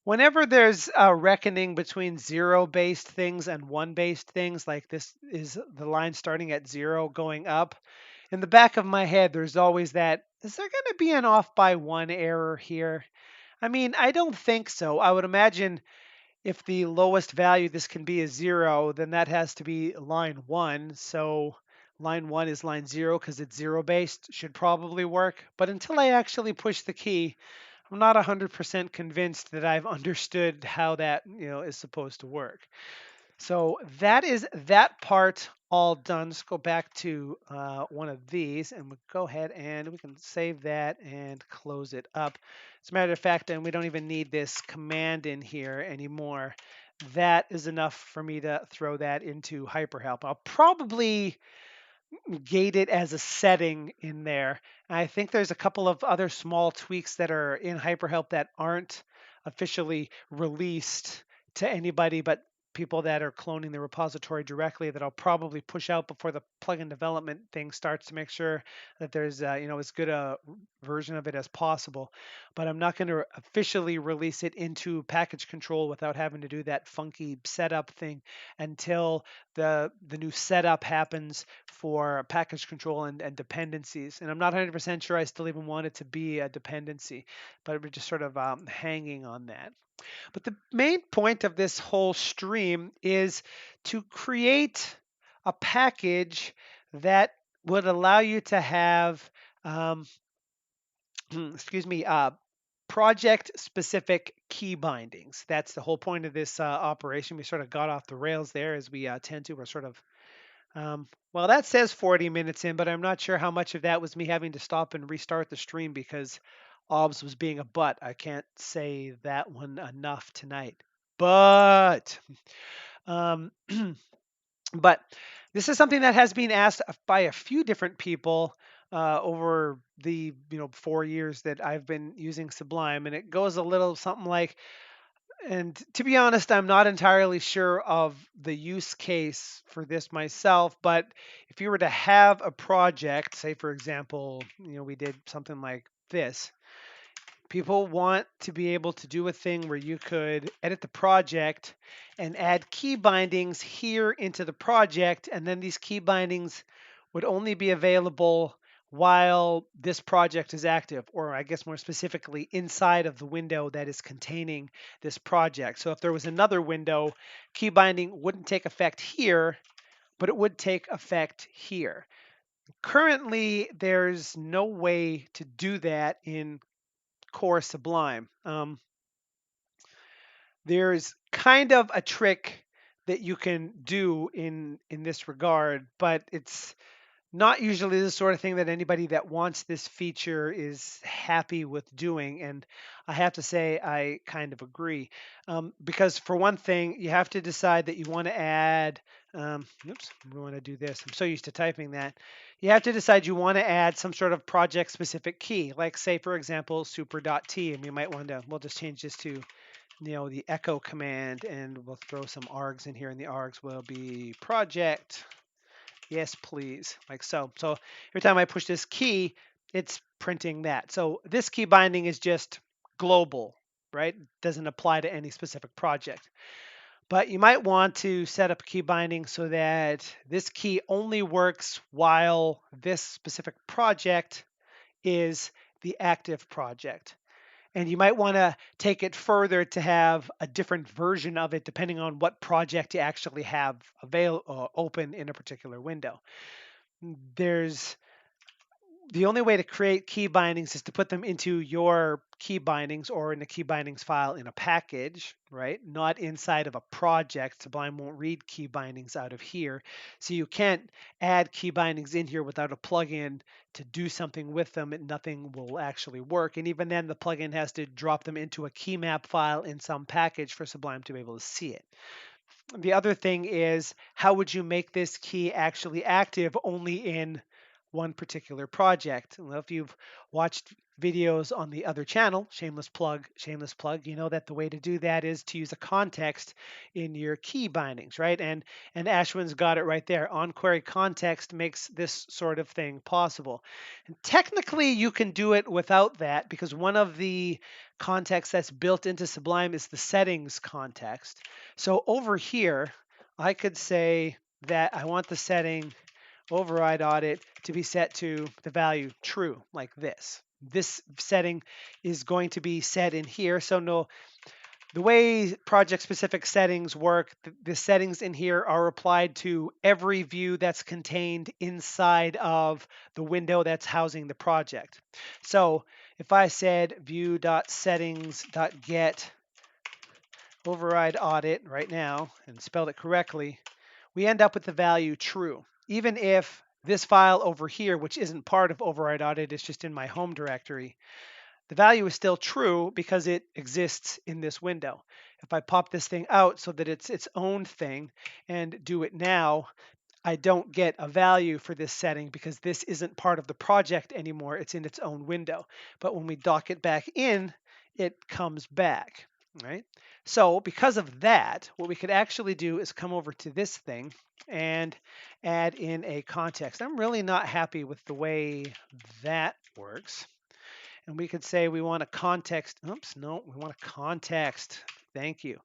whenever there's a reckoning between zero-based things and one-based things, like this is the line starting at 0 going up, in the back of my head, there's always that, is there going to be an off by 1 error here? I mean, I don't think so. I would imagine if the lowest value this can be is 0, then that has to be line 1. So line 1 is line 0 because it's 0-based, should probably work. But until I actually push the key, I'm not 100% convinced that I've understood how that is supposed to work. So that is that part all done. Let's go back to one of these and we'll go ahead and we can save that and close it up. As a matter of fact, and we don't even need this command in here anymore. That is enough for me to throw that into HyperHelp. I'll probably gate it as a setting in there. And I think there's a couple of other small tweaks that are in HyperHelp that aren't officially released to anybody but people that are cloning the repository directly that I'll probably push out before the plugin development thing starts to make sure that there's as good a version of it as possible. But I'm not going to officially release it into package control without having to do that funky setup thing until the new setup happens for package control and dependencies. And I'm not 100% sure I still even want it to be a dependency, but we're just sort of hanging on that. But the main point of this whole stream is to create a package that would allow you to have, excuse me, project specific key bindings. That's the whole point of this operation. We sort of got off the rails there as we tend to. We're sort of, well, that says 40 minutes in, but I'm not sure how much of that was me having to stop and restart the stream because OBS was being a butt. I can't say that one enough tonight. But um, but this is something that has been asked by a few different people over the 4 years that I've been using Sublime, and it goes a little something like, and to be honest, I'm not entirely sure of the use case for this myself, but if you were to have a project, say for example, we did something like this. People want to be able to do a thing where you could edit the project and add key bindings here into the project, and then these key bindings would only be available while this project is active, or I guess more specifically, inside of the window that is containing this project. So if there was another window, key binding wouldn't take effect here, but it would take effect here. Currently, there's no way to do that in core Sublime. There's kind of a trick that you can do in this regard, but it's not usually the sort of thing that anybody that wants this feature is happy with doing. And I have to say, I kind of agree. Because for one thing, you have to decide that you want to add, oops, we want to do this. I'm so used to typing that. You have to decide you want to add some sort of project specific key, like say, for example, super.t. And you might want to, we'll just change this to, the echo command, and we'll throw some args in here, and the args will be project. Yes, please, like so. So every time I push this key, it's printing that. So this key binding is just global, right? Doesn't apply to any specific project. But you might want to set up a key binding so that this key only works while this specific project is the active project. And you might want to take it further to have a different version of it depending on what project you actually have open in a particular window. There's the only way to create key bindings is to put them into your key bindings or in a key bindings file in a package, right? Not inside of a project. Sublime won't read key bindings out of here. So you can't add key bindings in here without a plugin to do something with them, and nothing will actually work. And even then, the plugin has to drop them into a key map file in some package for Sublime to be able to see it. The other thing is, how would you make this key actually active only in one particular project? Well, if you've watched videos on the other channel, shameless plug, you know that the way to do that is to use a context in your key bindings, right? And Ashwin's got it right there. On query context makes this sort of thing possible. And technically, you can do it without that because one of the contexts that's built into Sublime is the settings context. So over here, I could say that I want the setting override audit to be set to the value true, like this. This setting is going to be set in here. So no, the way project-specific settings work, the settings in here are applied to every view that's contained inside of the window that's housing the project. So if I said view.settings.get override audit right now and spelled it correctly, we end up with the value true, even if this file over here, which isn't part of override audit, is just in my home directory. The value is still true because it exists in this window. If I pop this thing out so that it's its own thing and do it now, I don't get a value for this setting because this isn't part of the project anymore. It's in its own window. But when we dock it back in, it comes back. right? So because of that, what we could actually do is come over to this thing and add in a context. I'm really not happy with the way that works. And we could say we want a context. Oops, no, we want a context. Thank you.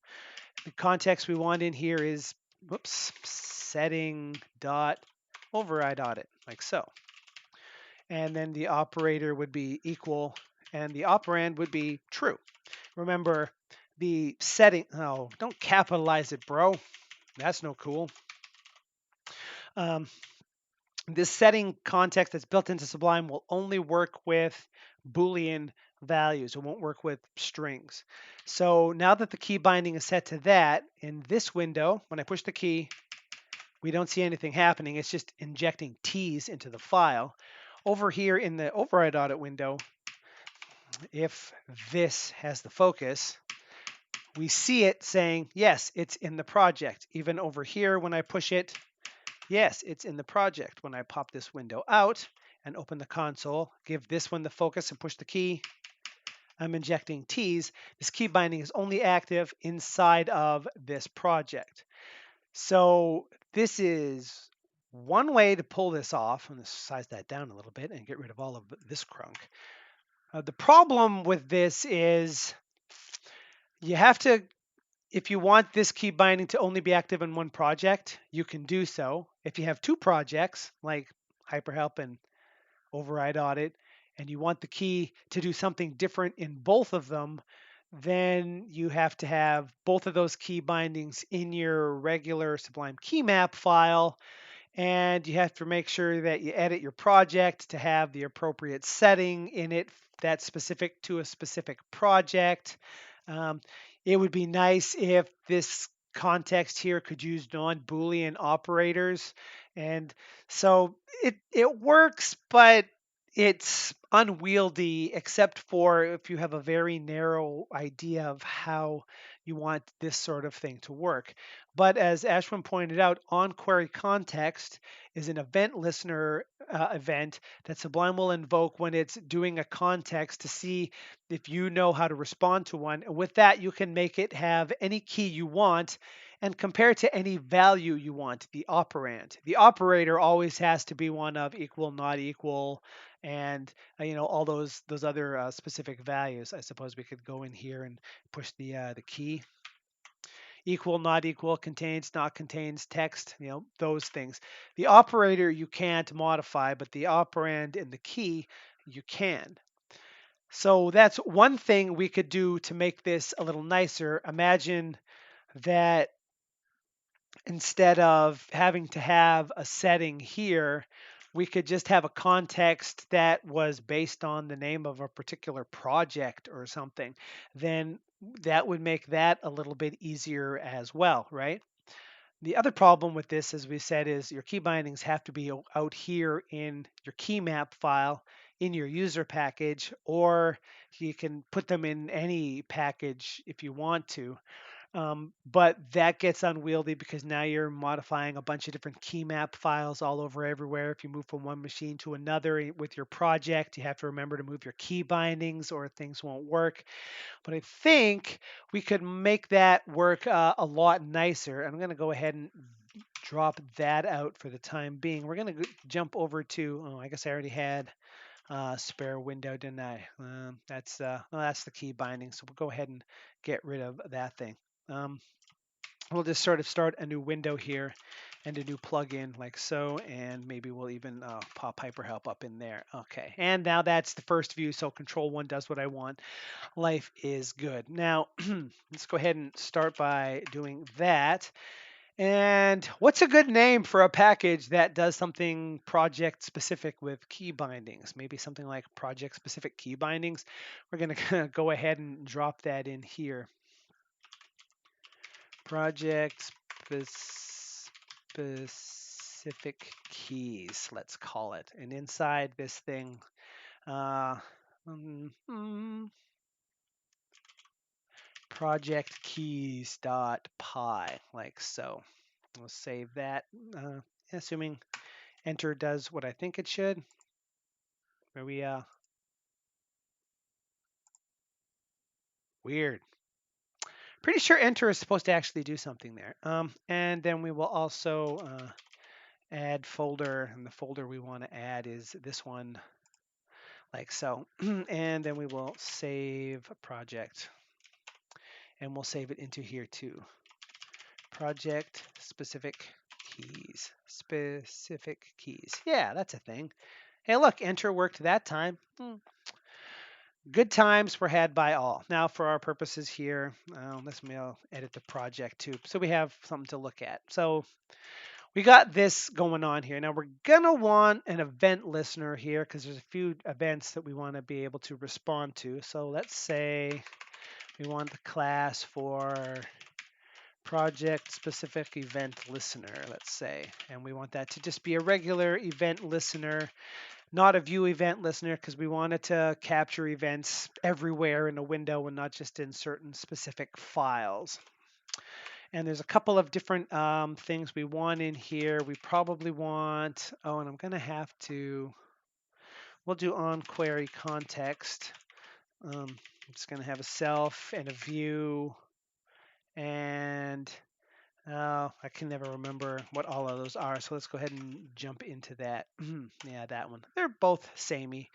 The context we want in here is, whoops, setting dot override audit, like so. And then the operator would be equal, and the operand would be true. Remember, the setting, oh, don't capitalize it, bro. That's no cool. Um, this setting context that's built into Sublime will only work with Boolean values. It won't work with strings. So now that the key binding is set to that, in this window, when I push the key, we don't see anything happening. It's just injecting T's into the file. Over here in the override audit window, if this has the focus, we see it saying, yes, it's in the project. Even over here, when I push it, yes, it's in the project. When I pop this window out and open the console, give this one the focus and push the key, I'm injecting T's. This key binding is only active inside of this project. So this is one way to pull this off. I'm going to size that down a little bit and get rid of all of this crunk. The problem with this is you have to, if you want this key binding to only be active in one project, you can do so. If you have two projects, like HyperHelp and Override Audit, and you want the key to do something different in both of them, then you have to have both of those key bindings in your regular Sublime key map file. And you have to make sure that you edit your project to have the appropriate setting in it that's specific to a specific project. Um, it would be nice if this context here could use non-Boolean operators. And so it works, but it's unwieldy except for if you have a very narrow idea of how you want this sort of thing to work. But as Ashwin pointed out, on-query context is an event listener event that Sublime will invoke when it's doing a context to see if you know how to respond to one. And with that, you can make it have any key you want and compare it to any value you want, the operand. The operator always has to be one of equal, not equal, and all those other specific values. I suppose we could go in here and push the key. Equal, not equal, contains, not contains, text, those things. The operator you can't modify, but the operand and the key you can. So that's one thing we could do to make this a little nicer. Imagine that instead of having to have a setting here, we could just have a context that was based on the name of a particular project or something. Then that would make that a little bit easier as well, right? The other problem with this, as we said, is your key bindings have to be out here in your key map file in your user package, or you can put them in any package if you want to. But that gets unwieldy because now you're modifying a bunch of different key map files all over everywhere. If you move from one machine to another with your project, you have to remember to move your key bindings or things won't work. But I think we could make that work a lot nicer. I'm going to go ahead and drop that out for the time being. We're going to jump over to, I guess I already had spare window, didn't I? That's the key binding. So we'll go ahead and get rid of that thing. We'll just sort of start a new window here and a new plugin like so, and maybe we'll even pop HyperHelp up in there. Okay, and now that's the first view, so Control 1 does what I want. Life is good. Now, let's go ahead and start by doing that. And what's a good name for a package that does something project specific with key bindings? Maybe something like project specific key bindings. We're going to go ahead and drop that in here. Project specific keys, let's call it. And inside this thing, project keys.py, like so. We'll save that, assuming enter does what I think it should. Where we weird. Pretty sure enter is supposed to actually do something there. And then we will also add folder, and the folder we want to add is this one, like so. And then we will save a project, and we'll save it into here too. Project specific keys. Specific keys. Yeah, that's a thing. Hey, look, enter worked that time. Good times were had by all. Now, for our purposes here, let's edit the project too, so we have something to look at. So we got this going on here. Now we're gonna want an event listener here because there's a few events that we want to be able to respond to. So let's say we want the class for project specific event listener, let's say, and we want that to just be a regular event listener, not a view event listener, because we want it to capture events everywhere in a window and not just in certain specific files. And there's a couple of different things we want in here. We probably want, oh, and I'm going to have to, we'll do on query context. I'm just going to have a self and a view, and I can never remember what all of those are. So let's go ahead and jump into that. Yeah, that one. They're both samey.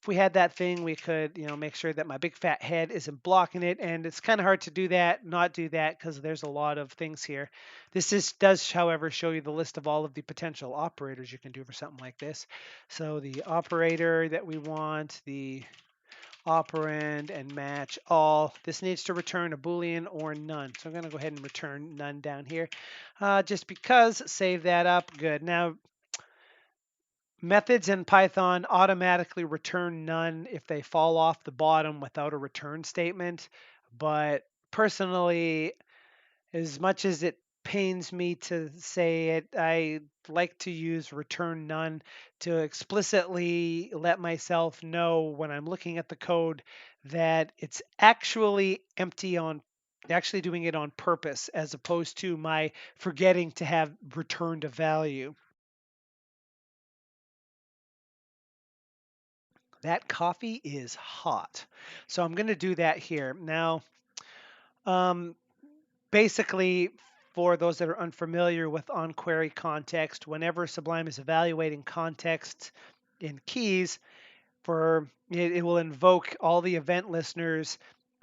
If we had that thing, we could, make sure that my big fat head isn't blocking it. And it's kind of hard to do that, not do that, because there's a lot of things here. Does, however, show you the list of all of the potential operators you can do for something like this. So the operator that we want, the operand and match all. This needs to return a Boolean or none. So I'm going to go ahead and return none down here. Just because, save that up. Good. Now, methods in Python automatically return none if they fall off the bottom without a return statement. But personally, as much as it pains me to say it, I like to use return none to explicitly let myself know when I'm looking at the code that it's actually actually doing it on purpose, as opposed to my forgetting to have returned a value. That coffee is hot. So I'm going to do that here. Now, um, basically, for those that are unfamiliar with on-query context, whenever Sublime is evaluating context in keys, it will invoke all the event listeners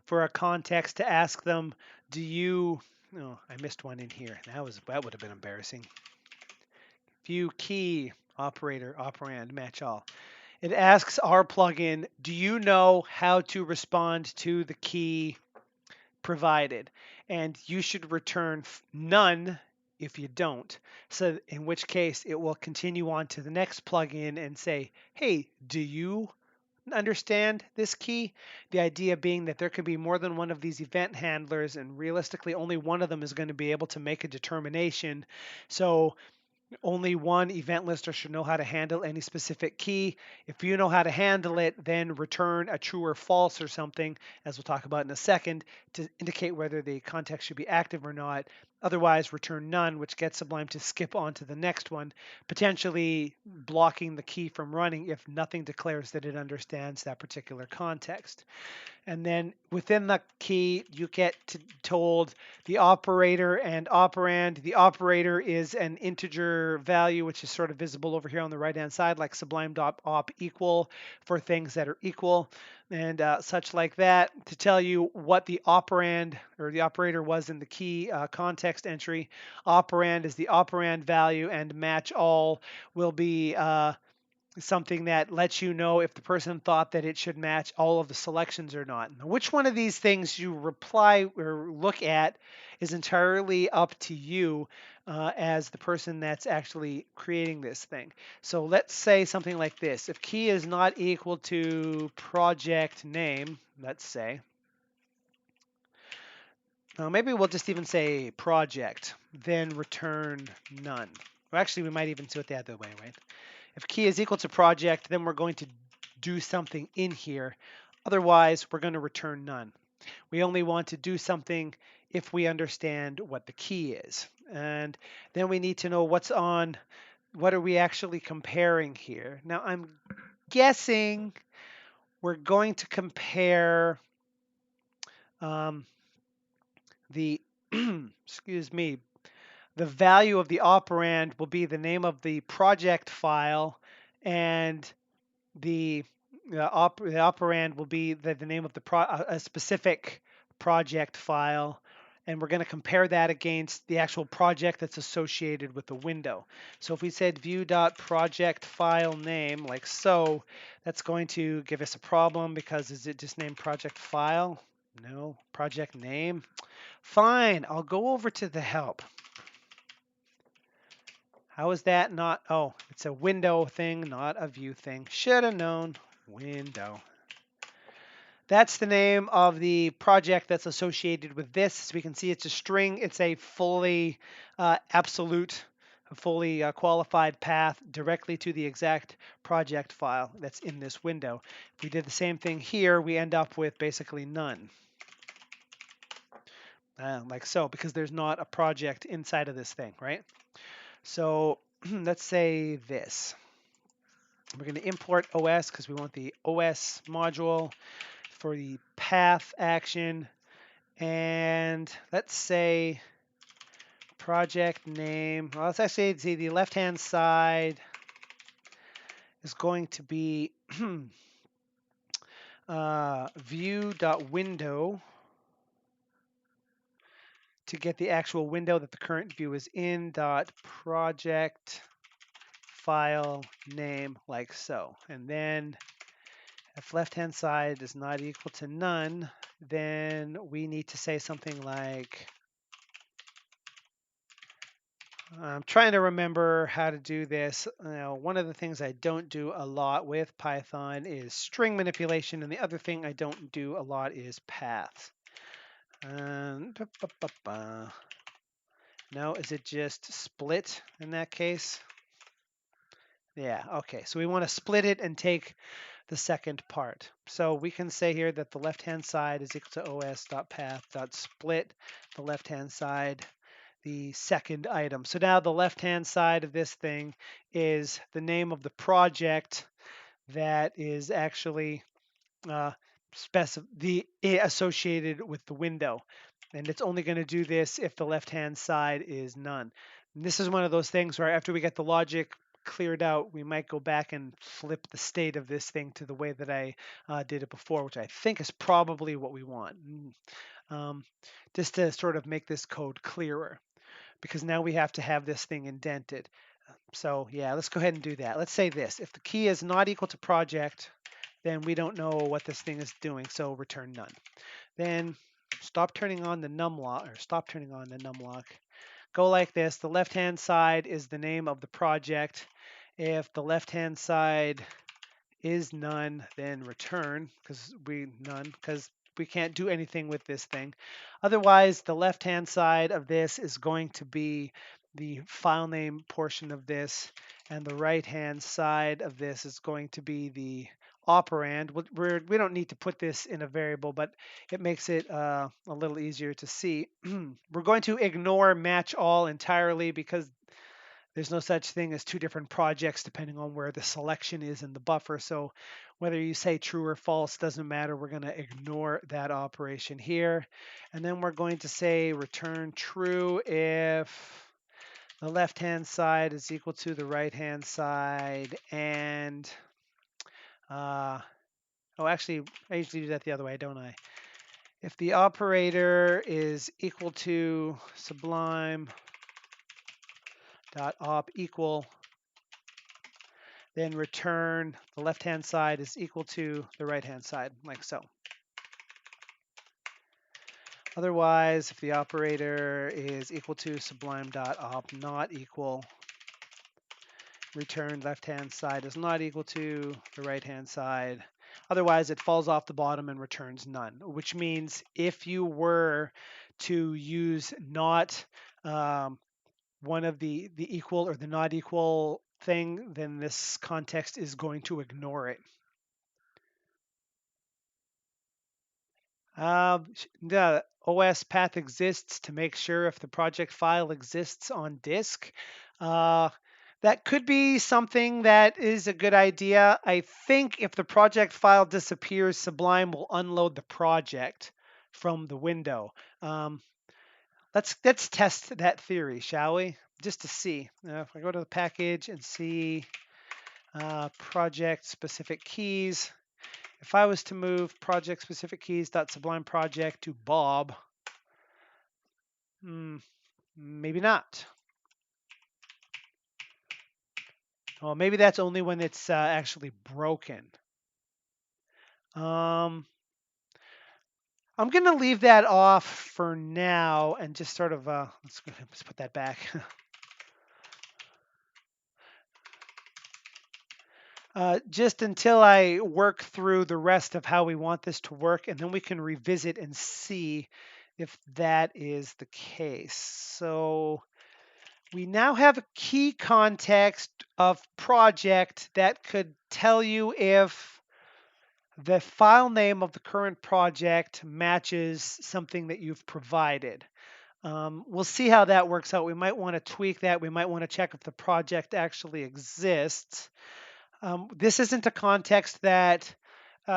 for a context to ask them, do you, oh, I missed one in here. That would have been embarrassing. View key operator operand match all. It asks our plugin, do you know how to respond to the key provided? And you should return none if you don't. So in which case it will continue on to the next plugin and say, hey, do you understand this key? The idea being that there could be more than one of these event handlers, and realistically only one of them is going to be able to make a determination. So only one event lister should know how to handle any specific key. If you know how to handle it, then return a true or false or something, as we'll talk about in a second, to indicate whether the context should be active or not. Otherwise, return none, which gets Sublime to skip on to the next one, potentially blocking the key from running if nothing declares that it understands that particular context. And then within the key, you get told the operator and operand. The operator is an integer value, which is sort of visible over here on the right-hand side, like sublime.op equal for things that are equal and such like that, to tell you what the operand or the operator was in the key context entry. Operand is the operand value, and match all will be something that lets you know if the person thought that it should match all of the selections or not. Now, which one of these things you reply or look at is entirely up to you as the person that's actually creating this thing. So let's say something like this. If key is not equal to project name, let's say, maybe we'll just even say project, then return none. Or actually, we might even do it the other way, right? If key is equal to project, then we're going to do something in here. Otherwise, we're going to return none. We only want to do something if we understand what the key is. And then we need to know what are we actually comparing here. Now, I'm guessing we're going to compare the excuse me, the value of the operand will be the name of the project file, and the the operand will be the name of a specific project file, and we're going to compare that against the actual project that's associated with the window. So if we said view.project file name like so, that's going to give us a problem because is it just named project file? No, project name. Fine, I'll go over to the help. How is that not? Oh, it's a window thing, not a view thing. Should have known. Window. That's the name of the project that's associated with this. As we can see, it's a string. It's a fully absolute, fully qualified path directly to the exact project file that's in this window. If we did the same thing here, we end up with basically none. Like so, because there's not a project inside of this thing, right? So let's say this. We're going to import OS because we want the OS module for the path action. And let's say project name. Well, let's actually see the left-hand side is going to be view.window to get the actual window that the current view is in, dot project file name like so. And then if left-hand side is not equal to none, then we need to say something like, I'm trying to remember how to do this. One of the things I don't do a lot with Python is string manipulation, and the other thing I don't do a lot is paths. No, is it just split in that case? Yeah, okay. So we want to split it and take the second part. So we can say here that the left-hand side is equal to os.path.split, the left-hand side, the second item. So now the left-hand side of this thing is the name of the project that is actually associated with the window. And it's only going to do this if the left-hand side is none. And this is one of those things where after we get the logic cleared out, we might go back and flip the state of this thing to the way that I did it before, which I think is probably what we want. Just to sort of make this code clearer, because now we have to have this thing indented. So yeah, let's go ahead and do that. Let's say this. If the key is not equal to project, then we don't know what this thing is doing, so return none. Then stop turning on the numlock, or stop turning on the numlock. Go like this. The left-hand side is the name of the project. If the left-hand side is none, then return, because we can't do anything with this thing. Otherwise, the left-hand side of this is going to be the file name portion of this, and the right-hand side of this is going to be the operand. We don't need to put this in a variable, but it makes it a little easier to see. We're going to ignore match all entirely because there's no such thing as two different projects depending on where the selection is in the buffer. So whether you say true or false doesn't matter. We're going to ignore that operation here. And then we're going to say return true if the left-hand side is equal to the right-hand side. And, oh, actually, I usually do that the other way, don't I? If the operator is equal to sublime dot op equal, then return the left-hand side is equal to the right-hand side, like so. Otherwise, if the operator is equal to sublime.op not equal, return left-hand side is not equal to the right-hand side. Otherwise, it falls off the bottom and returns none, which means if you were to use not one of the equal or the not equal thing, then this context is going to ignore it. The OS path exists to make sure if the project file exists on disk. That could be something that is a good idea. I think if the project file disappears, Sublime will unload the project from the window. let's test that theory, shall we? Just to see. If I go to the package and see project specific keys, if I was to move project specific keys .sublime project to Bob, maybe not. Well, maybe that's only when it's actually broken. I'm going to leave that off for now and just sort of, let's put that back. Just until I work through the rest of how we want this to work, and then we can revisit and see if that is the case. So we now have a key context of project that could tell you if the file name of the current project matches something that you've provided. We'll see how that works out. We might want to tweak that. We might want to check if the project actually exists. This isn't a context that,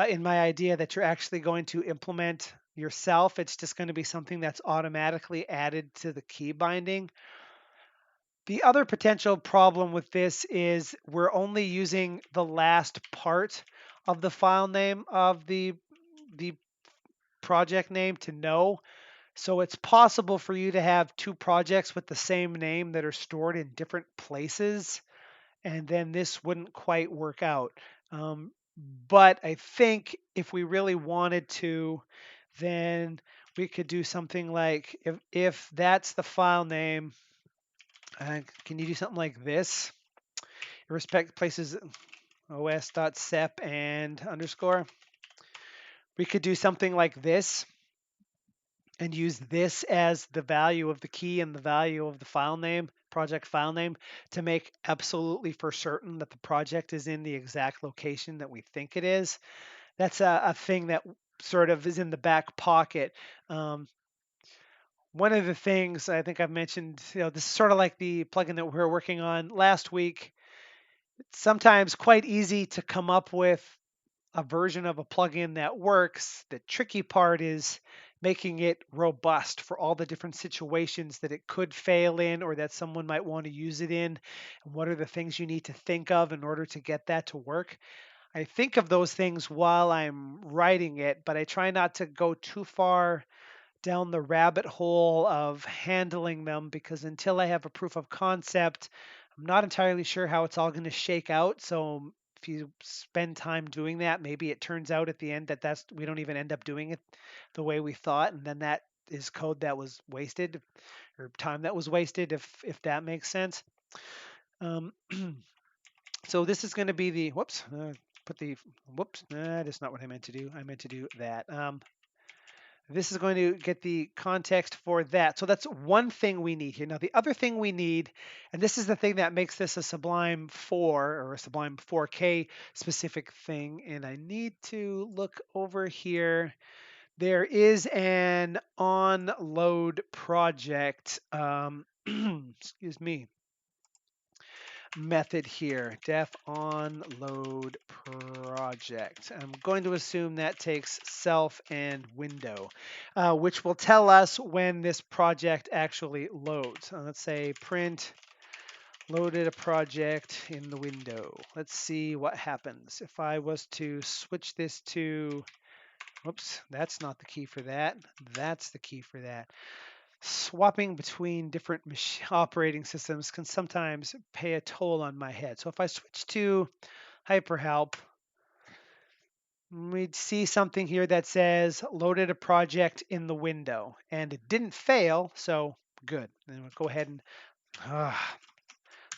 in my idea, that you're actually going to implement yourself. It's just going to be something that's automatically added to the key binding. The other potential problem with this is we're only using the last part of the file name of the project name to know. So it's possible for you to have two projects with the same name that are stored in different places, and then this wouldn't quite work out. But I think if we really wanted to, then we could do something like if that's the file name, can you do something like this? Respect places os.sep and underscore. We could do something like this and use this as the value of the key and the value of the file name, project file name, to make absolutely for certain that the project is in the exact location that we think it is. That's a thing that sort of is in the back pocket. One of the things I think I've mentioned, this is sort of like the plugin that we were working on last week. It's sometimes quite easy to come up with a version of a plugin that works. The tricky part is making it robust for all the different situations that it could fail in or that someone might want to use it in. And what are the things you need to think of in order to get that to work? I think of those things while I'm writing it, but I try not to go too far down the rabbit hole of handling them because until I have a proof of concept, I'm not entirely sure how it's all going to shake out. So if you spend time doing that, maybe it turns out at the end that we don't even end up doing it the way we thought, and then that is code that was wasted or time that was wasted, if that makes sense. So this is going to be the whoops. That is not what I meant to do. I meant to do that. This is going to get the context for that. So that's one thing we need here. Now, the other thing we need, and this is the thing that makes this a Sublime 4 or a Sublime 4K specific thing, and I need to look over here. There is an onload project, excuse me, method here, def on load project. I'm going to assume that takes self and window, which will tell us when this project actually loads. Let's say print loaded a project in the window. Let's see what happens. If I was to switch this to, whoops, that's not the key for that. That's the key for that. Swapping between different operating systems can sometimes pay a toll on my head. So if I switch to HyperHelp, we'd see something here that says loaded a project in the window, and it didn't fail, so good. And we'll go ahead and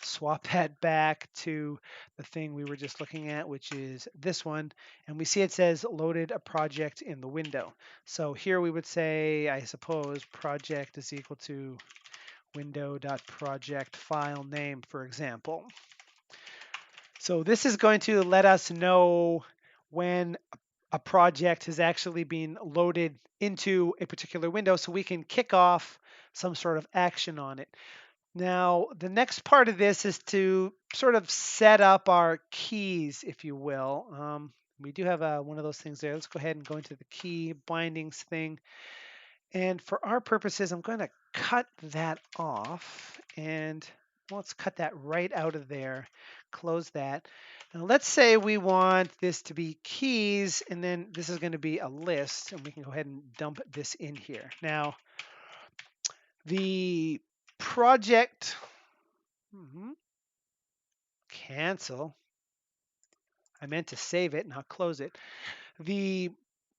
swap that back to the thing we were just looking at, which is this one, and we see it says loaded a project in the window. So here we would say, I suppose, project is equal to window.project file name, for example. So this is going to let us know when a project has actually been loaded into a particular window so we can kick off some sort of action on it. Now, the next part of this is to sort of set up our keys, if you will. We do have one of those things there. Let's go ahead and go into the key bindings thing. And for our purposes, I'm going to cut that off, and let's cut that right out of there. Close that. Now let's say we want this to be keys, and then this is going to be a list, and we can go ahead and dump this in here. Now the project, cancel. I meant to save it, not close it. The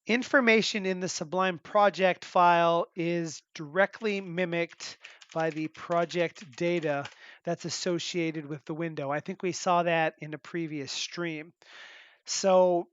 information in the Sublime project file is directly mimicked by the project data that's associated with the window. I think we saw that in a previous stream. So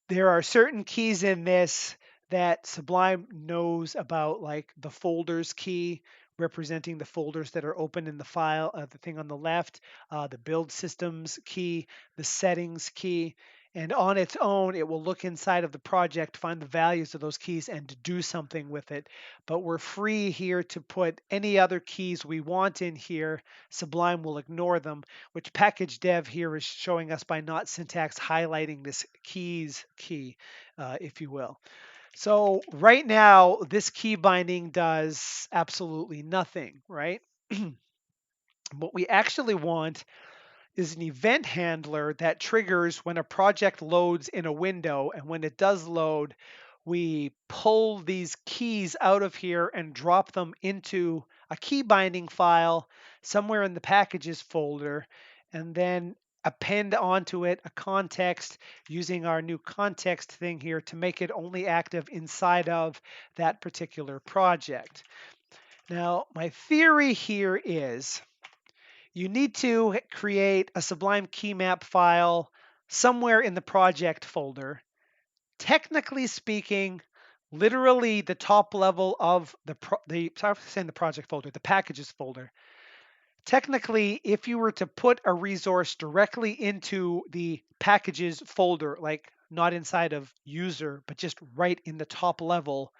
there are certain keys in this that Sublime knows about, like the folders key representing the folders that are open in the file, the thing on the left, the build systems key, the settings key. And on its own, it will look inside of the project, find the values of those keys, and to do something with it. But we're free here to put any other keys we want in here. Sublime will ignore them, which package dev here is showing us by not syntax highlighting this keys key, if you will. So right now, this key binding does absolutely nothing, right? What we actually want is an event handler that triggers when a project loads in a window. And when it does load, we pull these keys out of here and drop them into a key binding file somewhere in the packages folder, and then append onto it a context using our new context thing here to make it only active inside of that particular project. Now, my theory here is you need to create a Sublime key map file somewhere in the project folder. Technically speaking, literally the top level of sorry, I'm saying the project folder, the packages folder. Technically, if you were to put a resource directly into the packages folder, like not inside of user, but just right in the top level,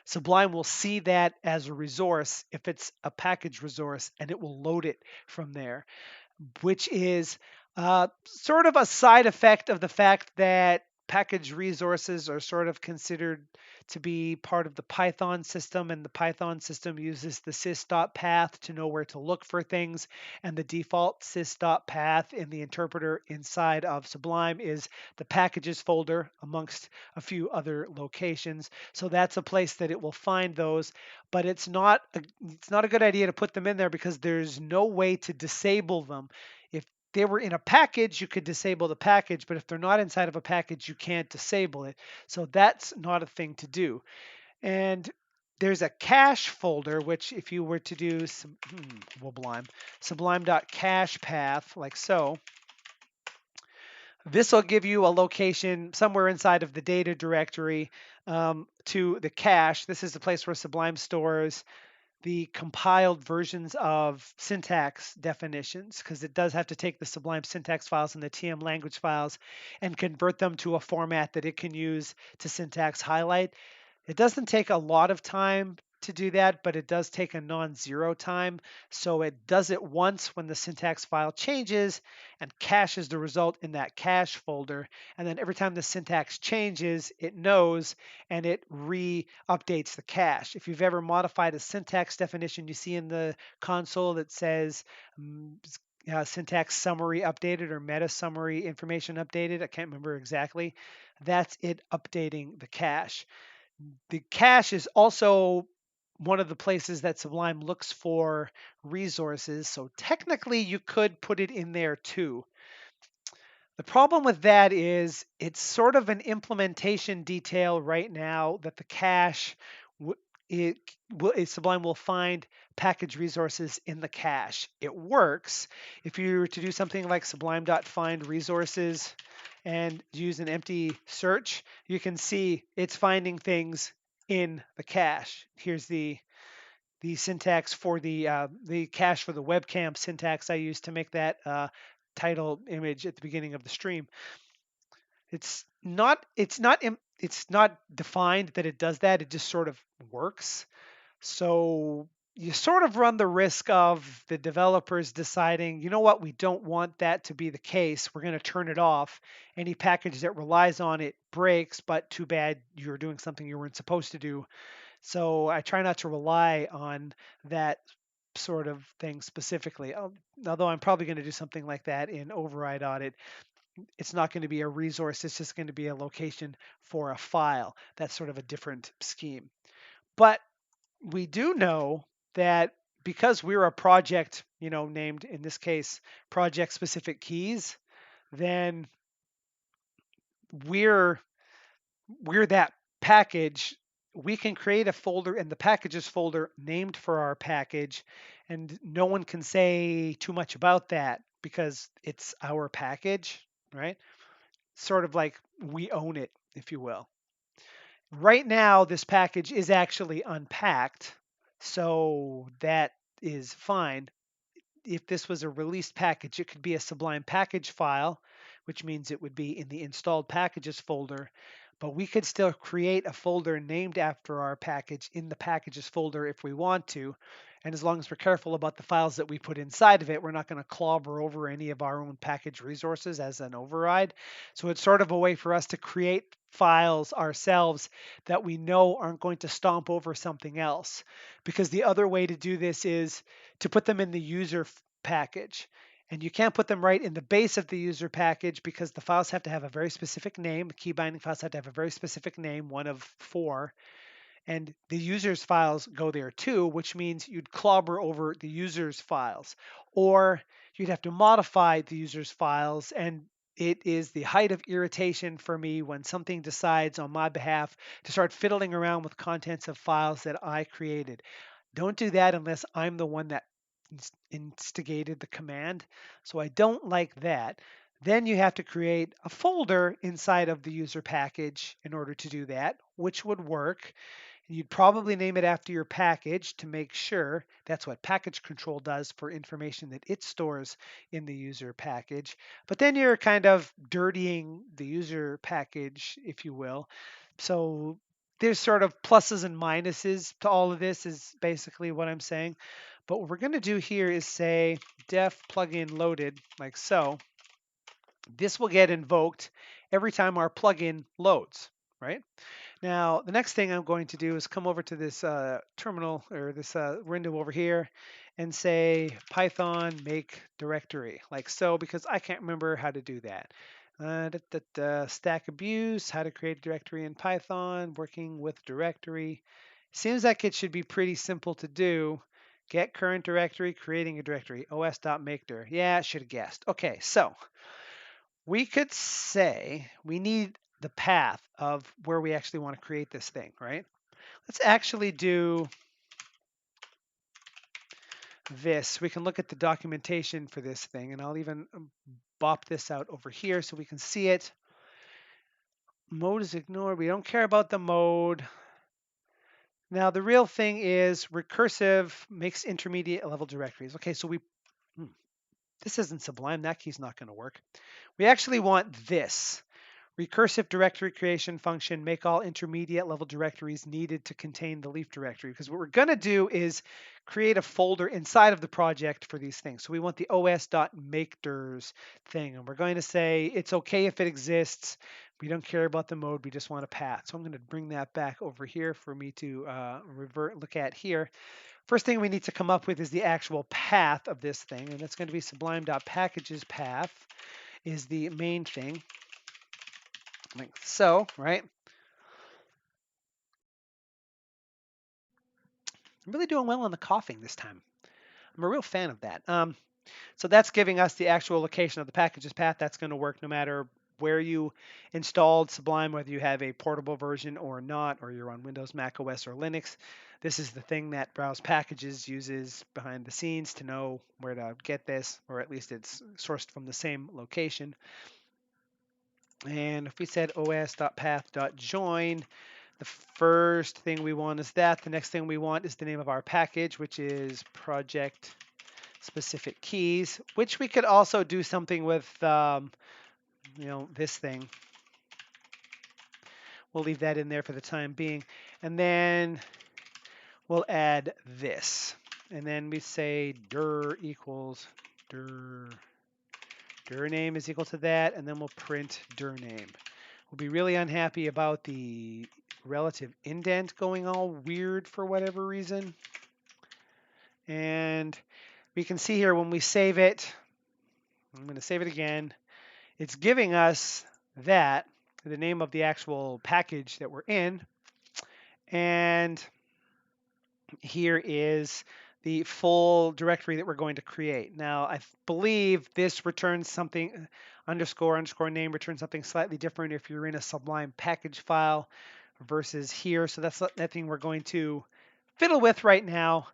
Sublime will see that as a resource if it's a package resource, and it will load it from there, which is sort of a side effect of the fact that package resources are sort of considered to be part of the Python system, and the Python system uses the sys.path to know where to look for things, and the default sys.path in the interpreter inside of Sublime is the packages folder amongst a few other locations. So that's a place that it will find those, but it's not a good idea to put them in there because there's no way to disable them. If they were in a package, you could disable the package, but if they're not inside of a package, you can't disable it. So that's not a thing to do. And there's a cache folder, which if you were to do sublime.cache path, like so, this will give you a location somewhere inside of the data directory to the cache. This is the place where Sublime stores the compiled versions of syntax definitions, because it does have to take the Sublime syntax files and the TM language files and convert them to a format that it can use to syntax highlight. It doesn't take a lot of time to do that, but it does take a non-zero time. So it does it once when the syntax file changes and caches the result in that cache folder. And then every time the syntax changes, it knows and it re-updates the cache. If you've ever modified a syntax definition, you see in the console that says syntax summary updated or meta summary information updated. I can't remember exactly. That's it updating the cache. The cache is also one of the places that Sublime looks for resources. So technically you could put it in there too. The problem with that is it's sort of an implementation detail right now that the cache, Sublime will find package resources in the cache. It works. If you were to do something like sublime.find resources and use an empty search, you can see it's finding things in the cache. Here's the syntax for the cache for the webcam syntax I used to make that title image at the beginning of the stream. It's not defined that it does that. It just sort of works. So you sort of run the risk of the developers deciding, you know what, we don't want that to be the case. We're going to turn it off. Any package that relies on it breaks, but too bad you're doing something you weren't supposed to do. So I try not to rely on that sort of thing specifically. Although I'm probably going to do something like that in override audit. It's not going to be a resource, it's just going to be a location for a file. That's sort of a different scheme. But we do know that because we're a project, named in this case project specific keys, then we're we're that package. We can create a folder in the packages folder named for our package, and no one can say too much about that because it's our package, right? Sort of like we own it, if you will. Right now, this package is actually unpacked, so that is fine. If this was a released package, it could be a Sublime package file, which means it would be in the installed packages folder. But we could still create a folder named after our package in the packages folder if we want to. And as long as we're careful about the files that we put inside of it, we're not going to clobber over any of our own package resources as an override. So it's sort of a way for us to create files ourselves that we know aren't going to stomp over something else. Because the other way to do this is to put them in the user package. And you can't put them right in the base of the user package because the files have to have a very specific name. The key binding files have to have a very specific name, one of 4. And the user's files go there too, which means you'd clobber over the user's files. Or you'd have to modify the user's files. And it is the height of irritation for me when something decides on my behalf to start fiddling around with contents of files that I created. Don't do that unless I'm the one that instigated the command. So I don't like that. Then you have to create a folder inside of the user package in order to do that, which would work. You'd probably name it after your package to make sure. That's what package control does for information that it stores in the user package. But then you're kind of dirtying the user package, if you will. So there's sort of pluses and minuses to all of this is basically what I'm saying. But what we're going to do here is say def plugin loaded, like so. This will get invoked every time our plugin loads, right? Now, the next thing I'm going to do is come over to this terminal or this window over here and say Python make directory, like so, because I can't remember how to do that. Stack abuse, how to create a directory in Python, working with directory. Seems like it should be pretty simple to do. Get current directory, creating a directory, os.makedir. Yeah, I should have guessed. Okay, so we could say we need the path of where we actually want to create this thing, right? Let's actually do this. We can look at the documentation for this thing, and I'll even bop this out over here so we can see it. Mode is ignored. We don't care about the mode. Now, the real thing is recursive makes intermediate level directories. Okay, so this isn't Sublime. That key's not going to work. We actually want this. Recursive directory creation function, make all intermediate level directories needed to contain the leaf directory. Because what we're going to do is create a folder inside of the project for these things. So we want the os.makeDirs thing. And we're going to say it's okay if it exists. We don't care about the mode. We just want a path. So I'm going to bring that back over here for me to look at here. First thing we need to come up with is the actual path of this thing. And that's going to be sublime.packages path is the main thing. Like so, right? I'm really doing well on the coughing this time. I'm a real fan of that. So that's giving us the actual location of the packages path. That's going to work no matter where you installed Sublime, whether you have a portable version or not, or you're on Windows, Mac OS, or Linux. This is the thing that Browse Packages uses behind the scenes to know where to get this, or at least it's sourced from the same location. And if we said os.path.join, the first thing we want is that. The next thing we want is the name of our package, which is project specific keys, which we could also do something with, this thing. We'll leave that in there for the time being. And then we'll add this. And then we say dir equals dir name is equal to that. And then we'll print dir name. We'll be really unhappy about the relative indent going all weird for whatever reason. And we can see here when we save it, I'm going to save it again. It's giving us that, the name of the actual package that we're in. And here is the full directory that we're going to create. Now, I believe this returns something, underscore name returns something slightly different if you're in a Sublime package file versus here. So that's nothing we're going to fiddle with right now.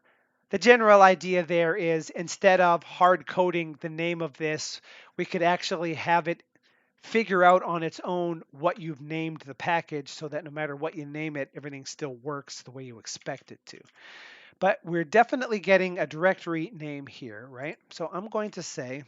The general idea there is instead of hard coding the name of this, we could actually have it figure out on its own what you've named the package so that no matter what you name it, everything still works the way you expect it to. But we're definitely getting a directory name here, right? So I'm going to say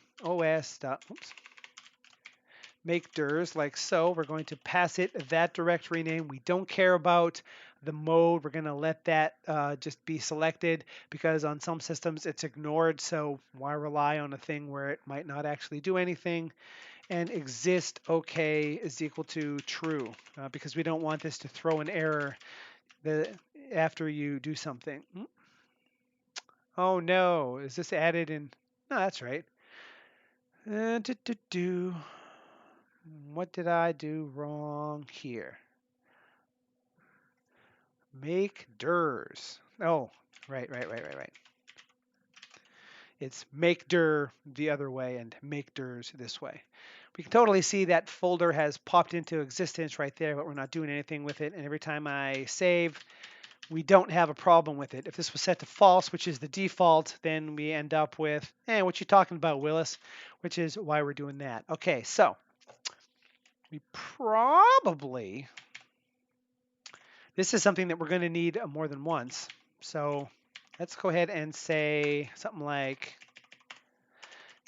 make dirs like so. We're going to pass it that directory name. We don't care about the mode. We're going to let that just be selected because on some systems it's ignored. So why rely on a thing where it might not actually do anything? And exist OK is equal to true because we don't want this to throw an error after you do something. Oh no, is this added in? No, that's right. What did I do wrong here? Make dirs. Oh, right. It's make dir the other way and make dirs this way. We can totally see that folder has popped into existence right there, but we're not doing anything with it. And every time I save, we don't have a problem with it. If this was set to false, which is the default, then we end up with, what you talking about, Willis? Which is why we're doing that. Okay, so we probably, this is something that we're going to need more than once. So let's go ahead and say something like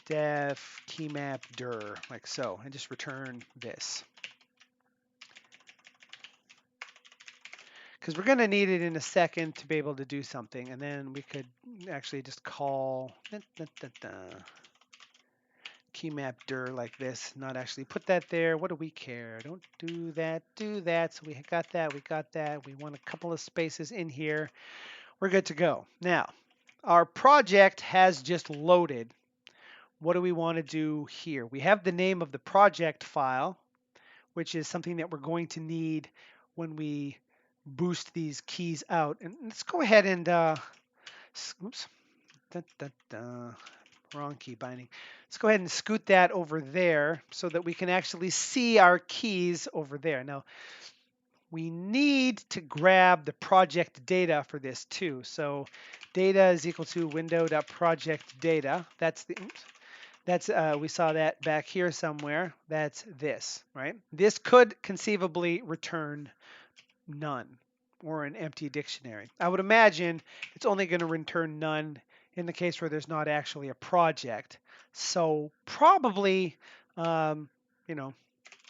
def keymap dir, like so, and just return this. Because we're going to need it in a second to be able to do something. And then we could actually just call keymap dir like this, not actually put that there. What do we care? Don't do that, do that. So we got that, we got that. We want a couple of spaces in here. We're good to go. Now, our project has just loaded. What do we want to do here? We have the name of the project file, which is something that we're going to need when we boost these keys out. And let's go ahead and, oops, wrong key binding. Let's go ahead and scoot that over there so that we can actually see our keys over there. Now, we need to grab the project data for this too. So data is equal to window.project data. That's the, we saw that back here somewhere. That's this, right? This could conceivably return none or an empty dictionary. I would imagine it's only going to return none in the case where there's not actually a project. So probably,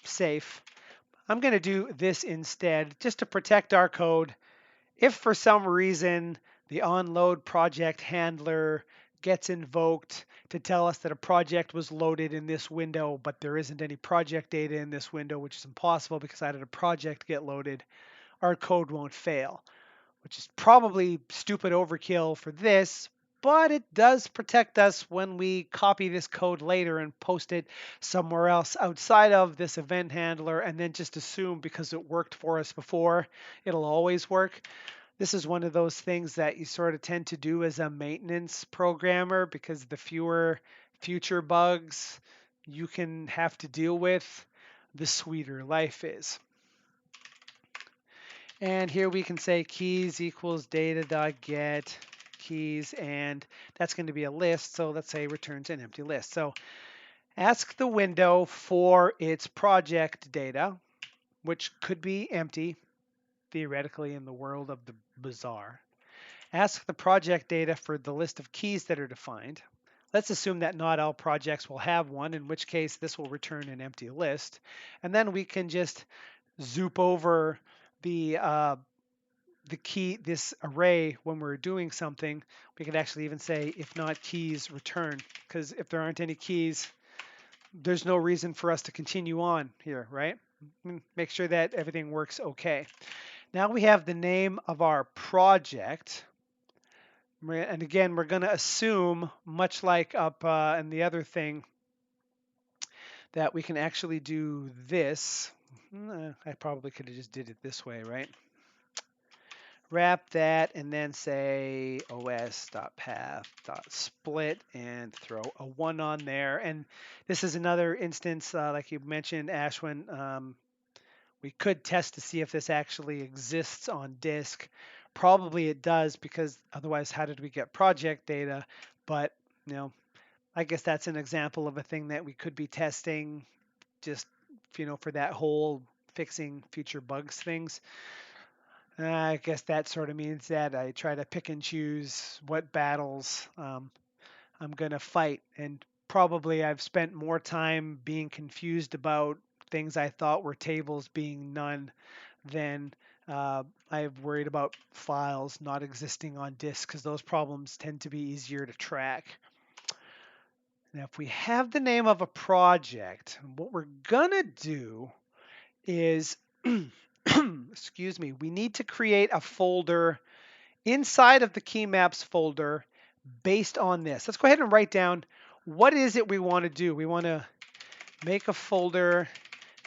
safe. I'm going to do this instead just to protect our code. If for some reason the onload project handler gets invoked to tell us that a project was loaded in this window, but there isn't any project data in this window, which is impossible because I had a project get loaded, our code won't fail, which is probably stupid overkill for this, but it does protect us when we copy this code later and post it somewhere else outside of this event handler and then just assume because it worked for us before, it'll always work. This is one of those things that you sort of tend to do as a maintenance programmer because the fewer future bugs you can have to deal with, the sweeter life is. And here we can say keys equals data.get keys, and that's going to be a list. So let's say returns an empty list. So ask the window for its project data, which could be empty, theoretically in the world of the bizarre. Ask the project data for the list of keys that are defined. Let's assume that not all projects will have one, in which case this will return an empty list. And then we can just zoop over the key, this array when we're doing something. We could actually even say if not keys return, because if there aren't any keys, there's no reason for us to continue on here, right? Make sure that everything works okay. Now we have the name of our project. And again, we're going to assume, much like up in the other thing, that we can actually do this. I probably could have just did it this way, right? Wrap that and then say os.path.split and throw a 1 on there. And this is another instance, like you mentioned, Ashwin. We could test to see if this actually exists on disk. Probably it does, because otherwise, how did we get project data? But I guess that's an example of a thing that we could be testing, just for that whole fixing future bugs things. I guess that sort of means that I try to pick and choose what battles I'm going to fight. And probably I've spent more time being confused about things I thought were tables being none than I've worried about files not existing on disk, because those problems tend to be easier to track. Now, if we have the name of a project, what we're going to do is, excuse me, we need to create a folder inside of the key maps folder based on this. Let's go ahead and write down what is it we want to do. We want to make a folder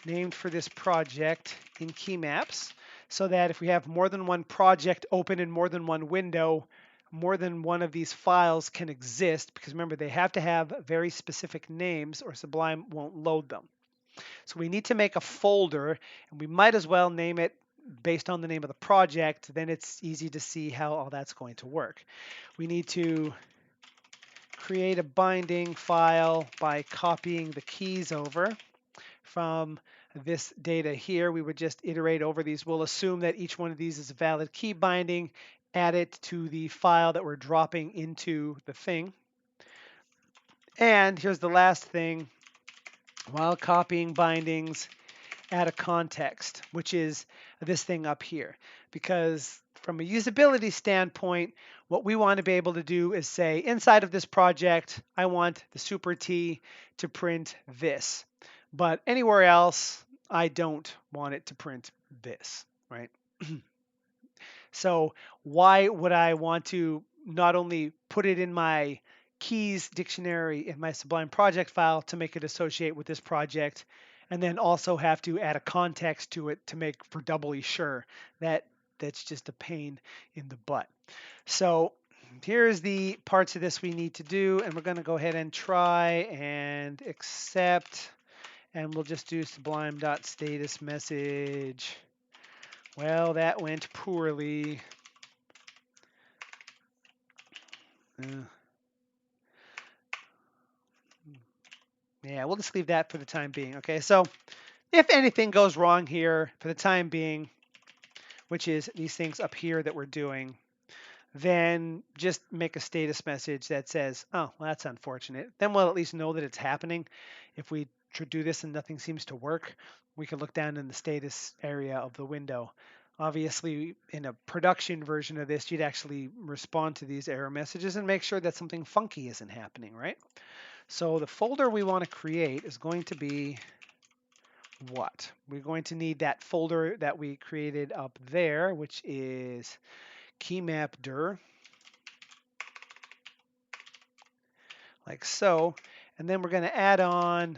named for this project in key maps, so that if we have more than one project open in more than one window, more than one of these files can exist, because remember, they have to have very specific names or Sublime won't load them. So we need to make a folder, and we might as well name it based on the name of the project. Then it's easy to see how all that's going to work. We need to create a binding file by copying the keys over from this data here. We would just iterate over these. We'll assume that each one of these is a valid key binding, add it to the file that we're dropping into the thing. And here's the last thing. While copying bindings, add a context, which is this thing up here. Because from a usability standpoint, what we want to be able to do is say, inside of this project, I want the super T to print this. But anywhere else, I don't want it to print this, right? So why would I want to not only put it in my keys dictionary in my Sublime project file to make it associate with this project, and then also have to add a context to it to make for doubly sure? That's just a pain in the butt. So here's the parts of this we need to do, and we're going to go ahead and try and accept, and we'll just do sublime.status message. Well, that went poorly. Yeah, we'll just leave that for the time being. Okay, so if anything goes wrong here for the time being, which is these things up here that we're doing, then just make a status message that says, oh, well, that's unfortunate. Then we'll at least know that it's happening. If we do this and nothing seems to work, we can look down in the status area of the window. Obviously, in a production version of this, you'd actually respond to these error messages and make sure that something funky isn't happening, right? So the folder we want to create is going to be what? We're going to need that folder that we created up there, which is keymapdir, like so. And then we're going to add on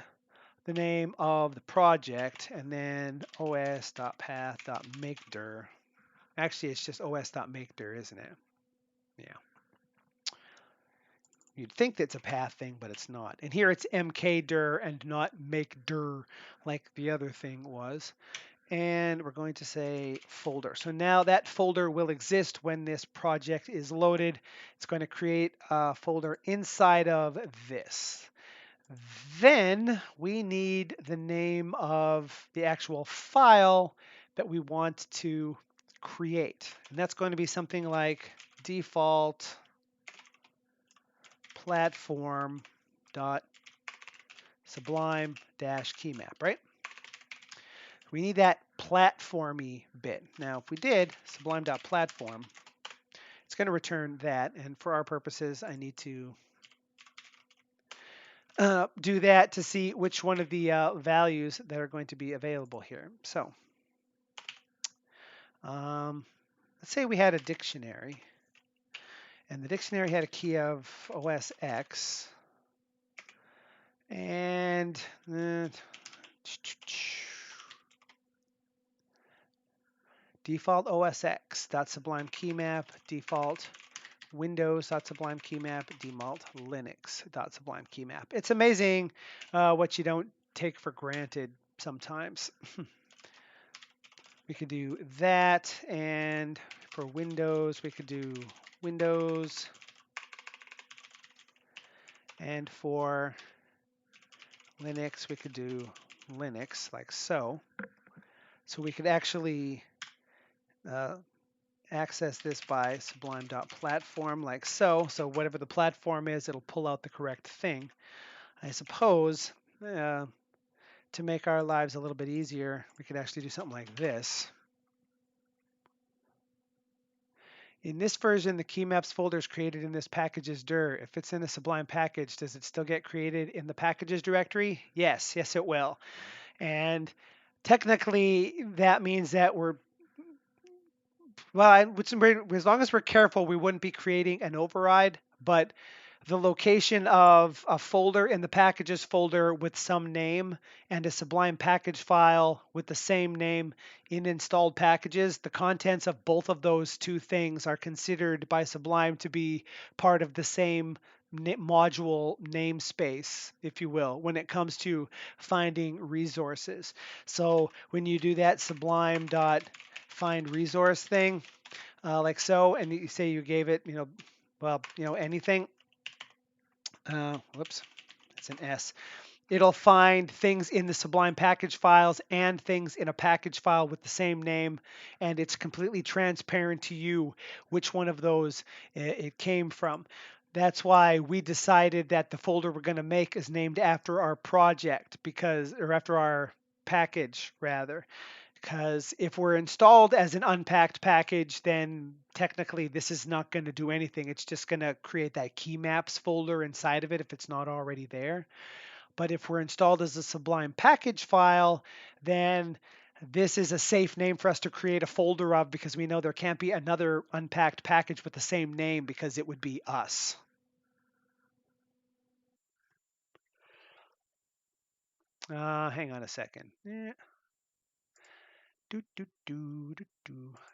the name of the project, and then os.path.makedir. Actually, it's just os.makedir, isn't it? Yeah. You'd think that's a path thing, but it's not. And here it's mkdir and not makedir like the other thing was. And we're going to say folder. So now that folder will exist when this project is loaded. It's going to create a folder inside of this. Then we need the name of the actual file that we want to create. And that's going to be something like default platform dot sublime dash keymap, right? We need that platformy bit. Now, if we did sublime.platform, it's going to return that. And for our purposes, I need to do that to see which one of the values that are going to be available here. So Let's say we had a dictionary, and the dictionary had a key of OS X, and default OS X dot Sublime key map, default Windows.Sublime key map, default Linux.Sublime key map. It's amazing what you don't take for granted sometimes. We could do that, and for Windows, we could do Windows, and for Linux, we could do Linux, like so. So we could actually access this by sublime.platform, like so. So whatever the platform is, it'll pull out the correct thing. I suppose to make our lives a little bit easier, we could actually do something like this. In this version, the key maps folder is created in this packages dir. If it's in the Sublime package, does it still get created in the packages directory? Yes, yes it will. And technically, that means that as long as we're careful, we wouldn't be creating an override, but the location of a folder in the packages folder with some name and a Sublime package file with the same name in installed packages, the contents of both of those two things are considered by Sublime to be part of the same module namespace, if you will, when it comes to finding resources. So when you do that Sublime dot find resource thing, like so, and you say you gave it, anything. Whoops, it's an S. It'll find things in the Sublime package files and things in a package file with the same name, and it's completely transparent to you which one of those it came from. That's why we decided that the folder we're going to make is named after our project or after our package rather. Because if we're installed as an unpacked package, then technically this is not going to do anything. It's just going to create that key maps folder inside of it if it's not already there. But if we're installed as a Sublime package file, then this is a safe name for us to create a folder of because we know there can't be another unpacked package with the same name because it would be us. Hang on a second. I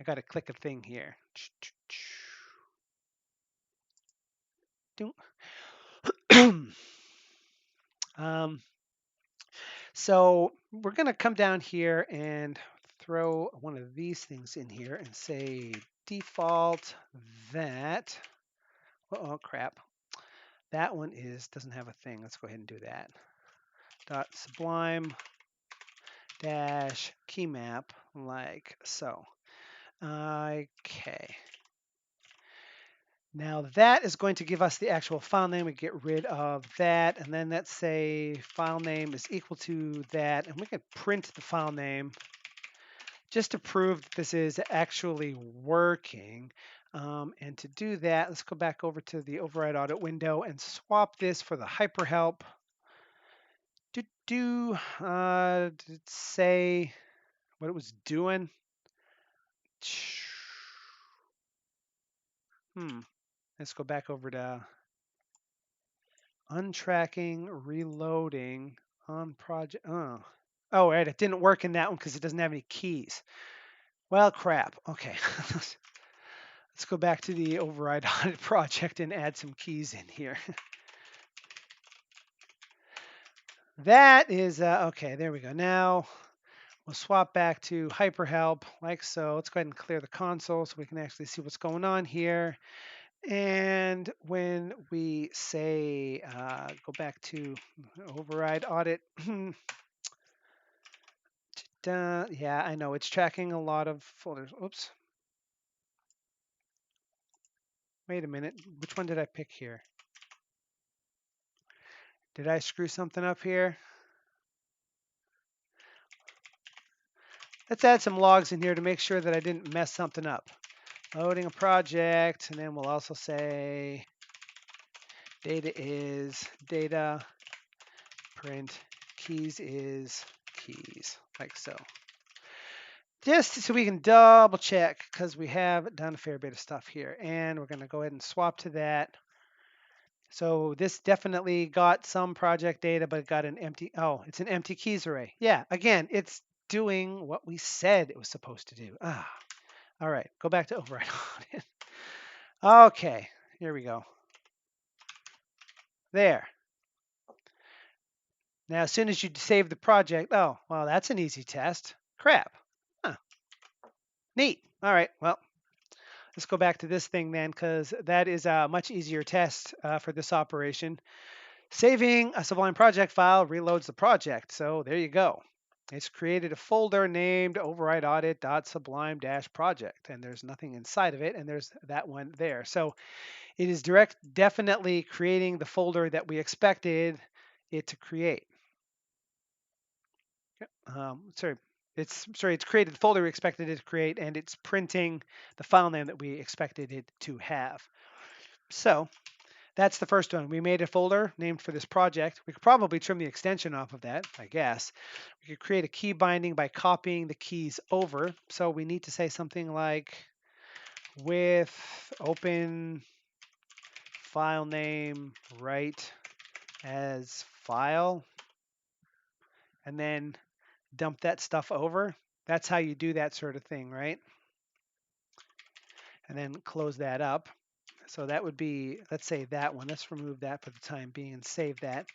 got to click a thing here. So we're going to come down here and throw one of these things in here and say default that. Oh crap. That one doesn't have a thing. Let's go ahead and do that. Dot Sublime dash key map like so. Okay. Now that is going to give us the actual file name. We get rid of that, and then let's say file name is equal to that, and we can print the file name just to prove that this is actually working. And to do that, let's go back over to the override audit window and swap this for the hyperhelp. Say what it was doing. Let's go back over to untracking, reloading on project. Oh, right, it didn't work in that one because it doesn't have any keys. Well, crap. Okay. Let's go back to the override audit project and add some keys in here. That is, okay, there we go. Now we'll swap back to hyperhelp like so. Let's go ahead and clear the console so we can actually see what's going on here. And when we say, go back to override audit, yeah, I know it's tracking a lot of folders. Oops. Wait a minute. Which one did I pick here? Did I screw something up here? Let's add some logs in here to make sure that I didn't mess something up. Loading a project, and then we'll also say data is data, print keys is keys, like so. just so we can double check, because we have done a fair bit of stuff here, and we're going to go ahead and swap to that. So this definitely got some project data, but it got an empty, oh, it's an empty keys array. Yeah, again, it's doing what we said it was supposed to do. Ah, all right, go back to override audit. Okay, here we go. There. Now, as soon as you save the project, oh, well, that's an easy test. Crap. Huh. Neat. All right, well, let's go back to this thing then, because that is a much easier test for this operation. Saving a Sublime project file reloads the project. So there you go. It's created a folder named override audit.sublime-project, and there's nothing inside of it, and there's that one there. So it is definitely creating the folder that we expected it to create. It's created the folder we expected it to create, and it's printing the file name that we expected it to have. So that's the first one. We made a folder named for this project. We could probably trim the extension off of that, I guess. We could create a key binding by copying the keys over. So we need to say something like with open file name write as file, and then dump that stuff over. That's how you do that sort of thing, right? And then close that up. So that would be, let's say that one. Let's remove that for the time being and save that.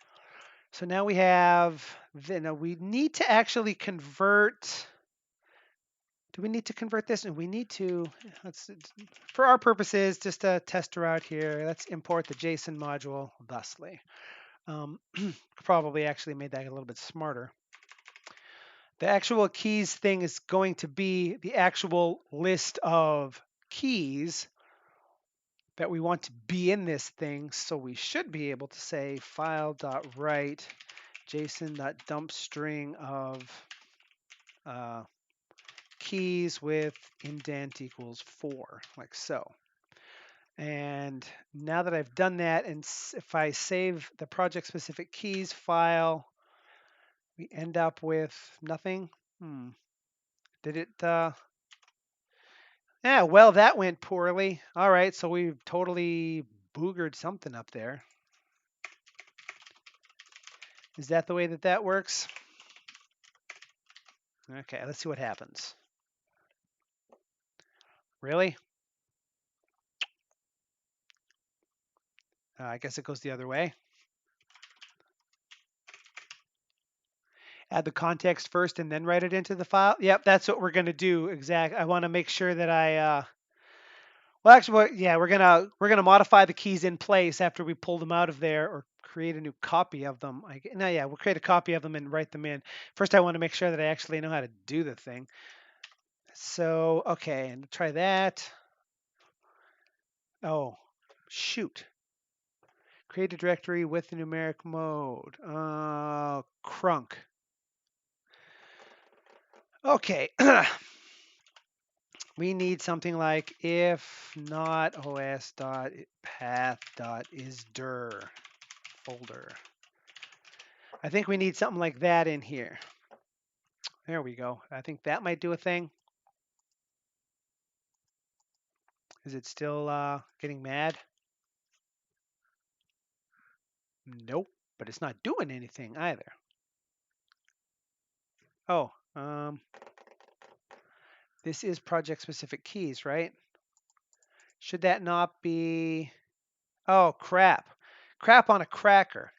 So now we have, now we need to actually convert, do we need to convert this? And we need to, for our purposes, just to test her out here, let's import the JSON module thusly. Probably actually made that a little bit smarter. The actual keys thing is going to be the actual list of keys that we want to be in this thing. So we should be able to say file.write JSON.dump string of keys with indent equals 4, like so. And now that I've done that, and if I save the project specific keys file, we end up with nothing. Did it? Yeah, well, that went poorly. All right, so we've totally boogered something up there. Is that the way that that works? Okay, let's see what happens. Really? I guess it goes the other way. Add the context first and then write it into the file. Yep, that's what we're going to do. Exactly. I want to make sure that I well, actually, yeah, we're gonna modify the keys in place after we pull them out of there, or create a new copy of them. No, yeah, we'll create a copy of them and write them in. First, I want to make sure that I actually know how to do the thing. So, okay, and try that. Oh, shoot. Create a directory with the numeric mode. Crunk. Okay. We need something like if not os.path.isdir folder. I think we need something like that in here. There we go. I think that might do a thing. Is it still getting mad? Nope, but it's not doing anything either. Oh, this is project specific keys, right? Should that not be? Oh, crap. Crap on a cracker.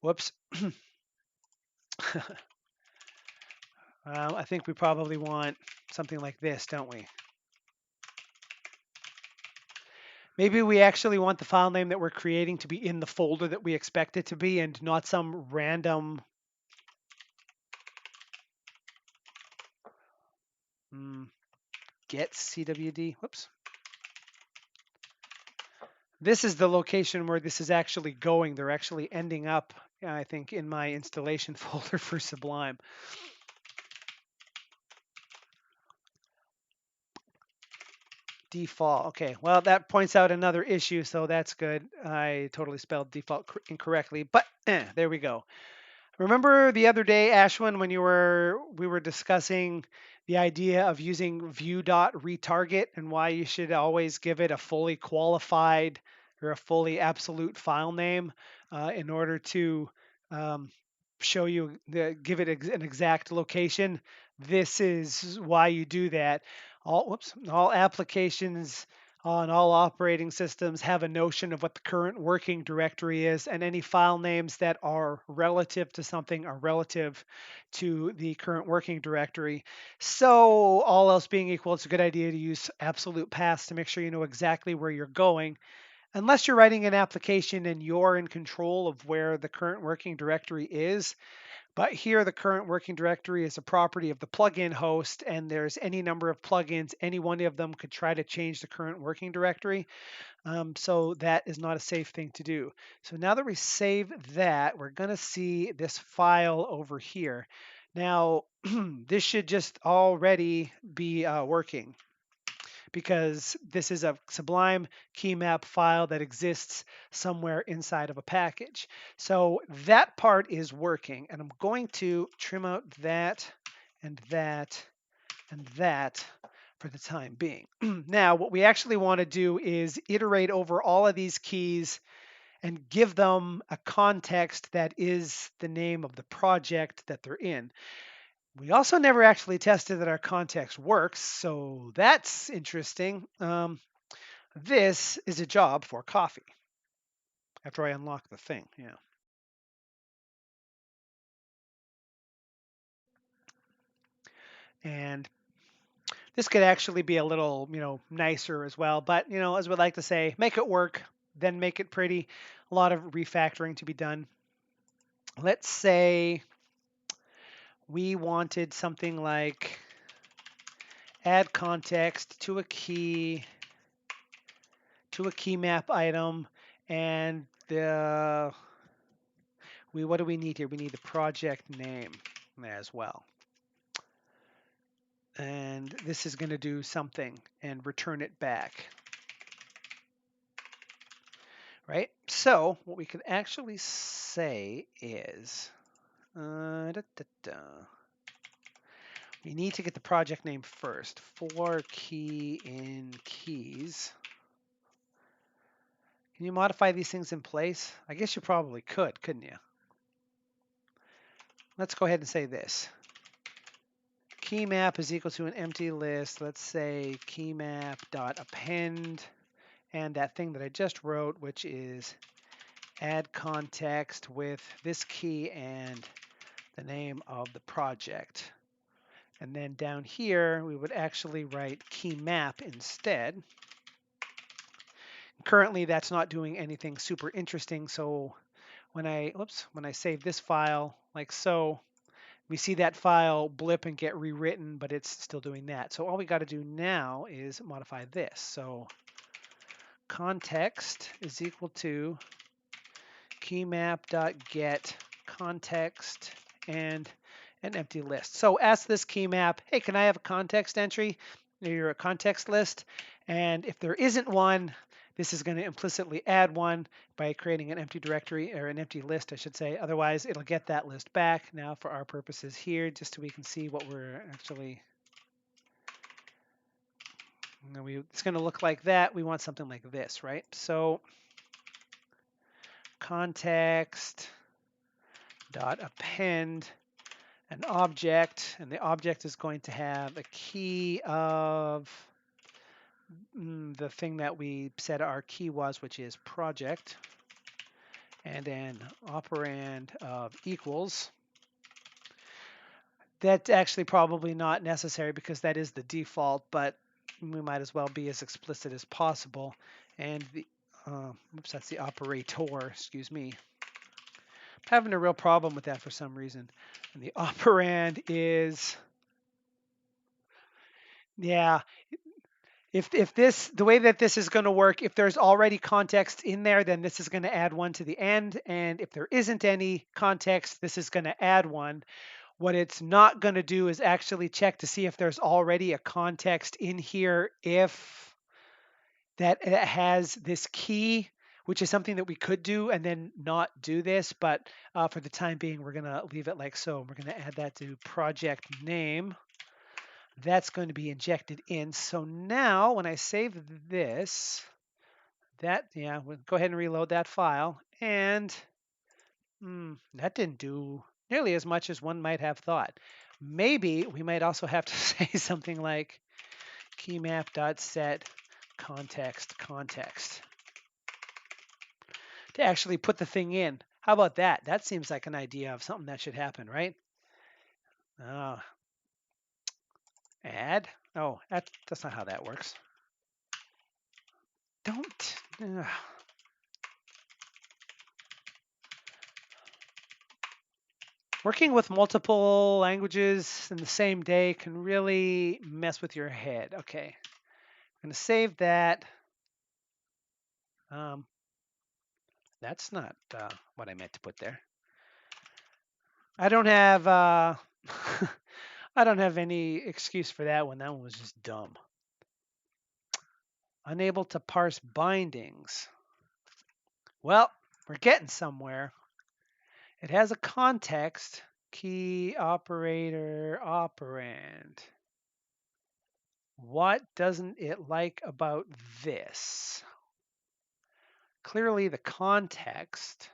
Whoops. I think we probably want something like this, don't we? Maybe we actually want the file name that we're creating to be in the folder that we expect it to be, and not some random get CWD. Whoops. This is the location where this is actually going. They're actually ending up, I think, in my installation folder for Sublime. Default. Okay, well, that points out another issue, so that's good. I totally spelled default incorrectly, but there we go. Remember the other day, Ashwin, when we were discussing the idea of using view.retarget and why you should always give it a fully qualified or a fully absolute file name in order to um, show you give it an exact location. This is why you do that. All applications on all operating systems have a notion of what the current working directory is, and any file names that are relative to something are relative to the current working directory. So, all else being equal, it's a good idea to use absolute paths to make sure you know exactly where you're going. Unless you're writing an application and you're in control of where the current working directory is, but here, the current working directory is a property of the plugin host, and there's any number of plugins. Any one of them could try to change the current working directory. So that is not a safe thing to do. So now that we save that, we're going to see this file over here. Now, this should just already be working, because this is a Sublime key map file that exists somewhere inside of a package. So that part is working, and I'm going to trim out that and that and that for the time being. Now, what we actually want to do is iterate over all of these keys and give them a context that is the name of the project that they're in. We also never actually tested that our context works, so that's interesting. This is a job for coffee after I unlock the thing. Yeah. And this could actually be a little, nicer as well. But, as we like to say, make it work, then make it pretty. A lot of refactoring to be done. Let's say we wanted something like add context to a key map item, and what do we need here? We need the project name as well. And this is going to do something and return it back. Right? So what we can actually say is we need to get the project name first. For key in keys. Can you modify these things in place? I guess you probably could, couldn't you? Let's go ahead and say this. Key map is equal to an empty list. Let's say key map.append, and that thing that I just wrote, which is add context with this key and the name of the project. And then down here, we would actually write key map instead. Currently, that's not doing anything super interesting. So when I save this file like so, we see that file blip and get rewritten, but it's still doing that. So all we got to do now is modify this. So context is equal to keymap.get context and an empty list. So ask this key map, hey, can I have a context entry or a context list? And if there isn't one, this is going to implicitly add one by creating an empty directory, or an empty list, I should say. Otherwise, it'll get that list back. Now, for our purposes here, just so we can see what we're actually, it's going to look like that. We want something like this, right? So context dot append an object, and the object is going to have a key of the thing that we said our key was, which is project, and an operand of equals. That's actually probably not necessary because that is the default, but we might as well be as explicit as possible. And the, that's the operator, excuse me. I'm having a real problem with that for some reason. And the operand is, yeah, if this, the way that this is going to work, if there's already context in there, then this is going to add one to the end. And if there isn't any context, this is going to add one. What it's not going to do is actually check to see if there's already a context in here if that has this key, which is something that we could do and then not do this, but for the time being, we're going to leave it like so. We're going to add that to project name. That's going to be injected in. So now when I save this, we'll go ahead and reload that file. And that didn't do nearly as much as one might have thought. Maybe we might also have to say something like keymap.set context to actually put the thing in. How about that? That seems like an idea of something that should happen, right? Add. Oh, that's not how that works. Don't. Working with multiple languages in the same day can really mess with your head. Okay, I'm going to save that. That's not what I meant to put there. I don't have I don't have any excuse for that one. That one was just dumb. Unable to parse bindings. Well, we're getting somewhere. It has a context, key, operator, operand. What doesn't it like about this? Clearly the context.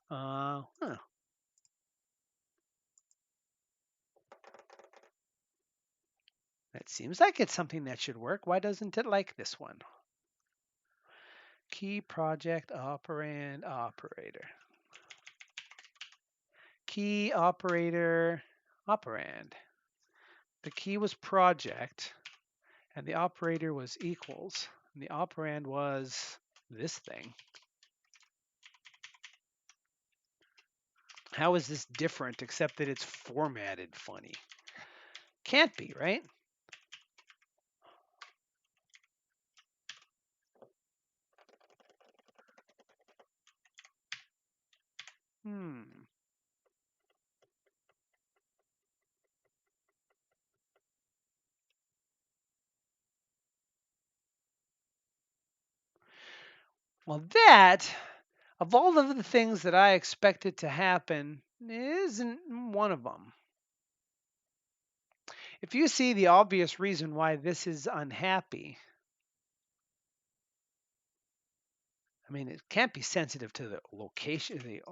That seems like it's something that should work. Why doesn't it like this one? Key, project, operand, operator. Key, operator, operand. The key was project, and the operator was equals, and the operand was this thing. How is this different except that it's formatted funny? Can't be, right? Well, that, of all of the things that I expected to happen, isn't one of them. If you see the obvious reason why this is unhappy, I mean, it can't be sensitive to the location,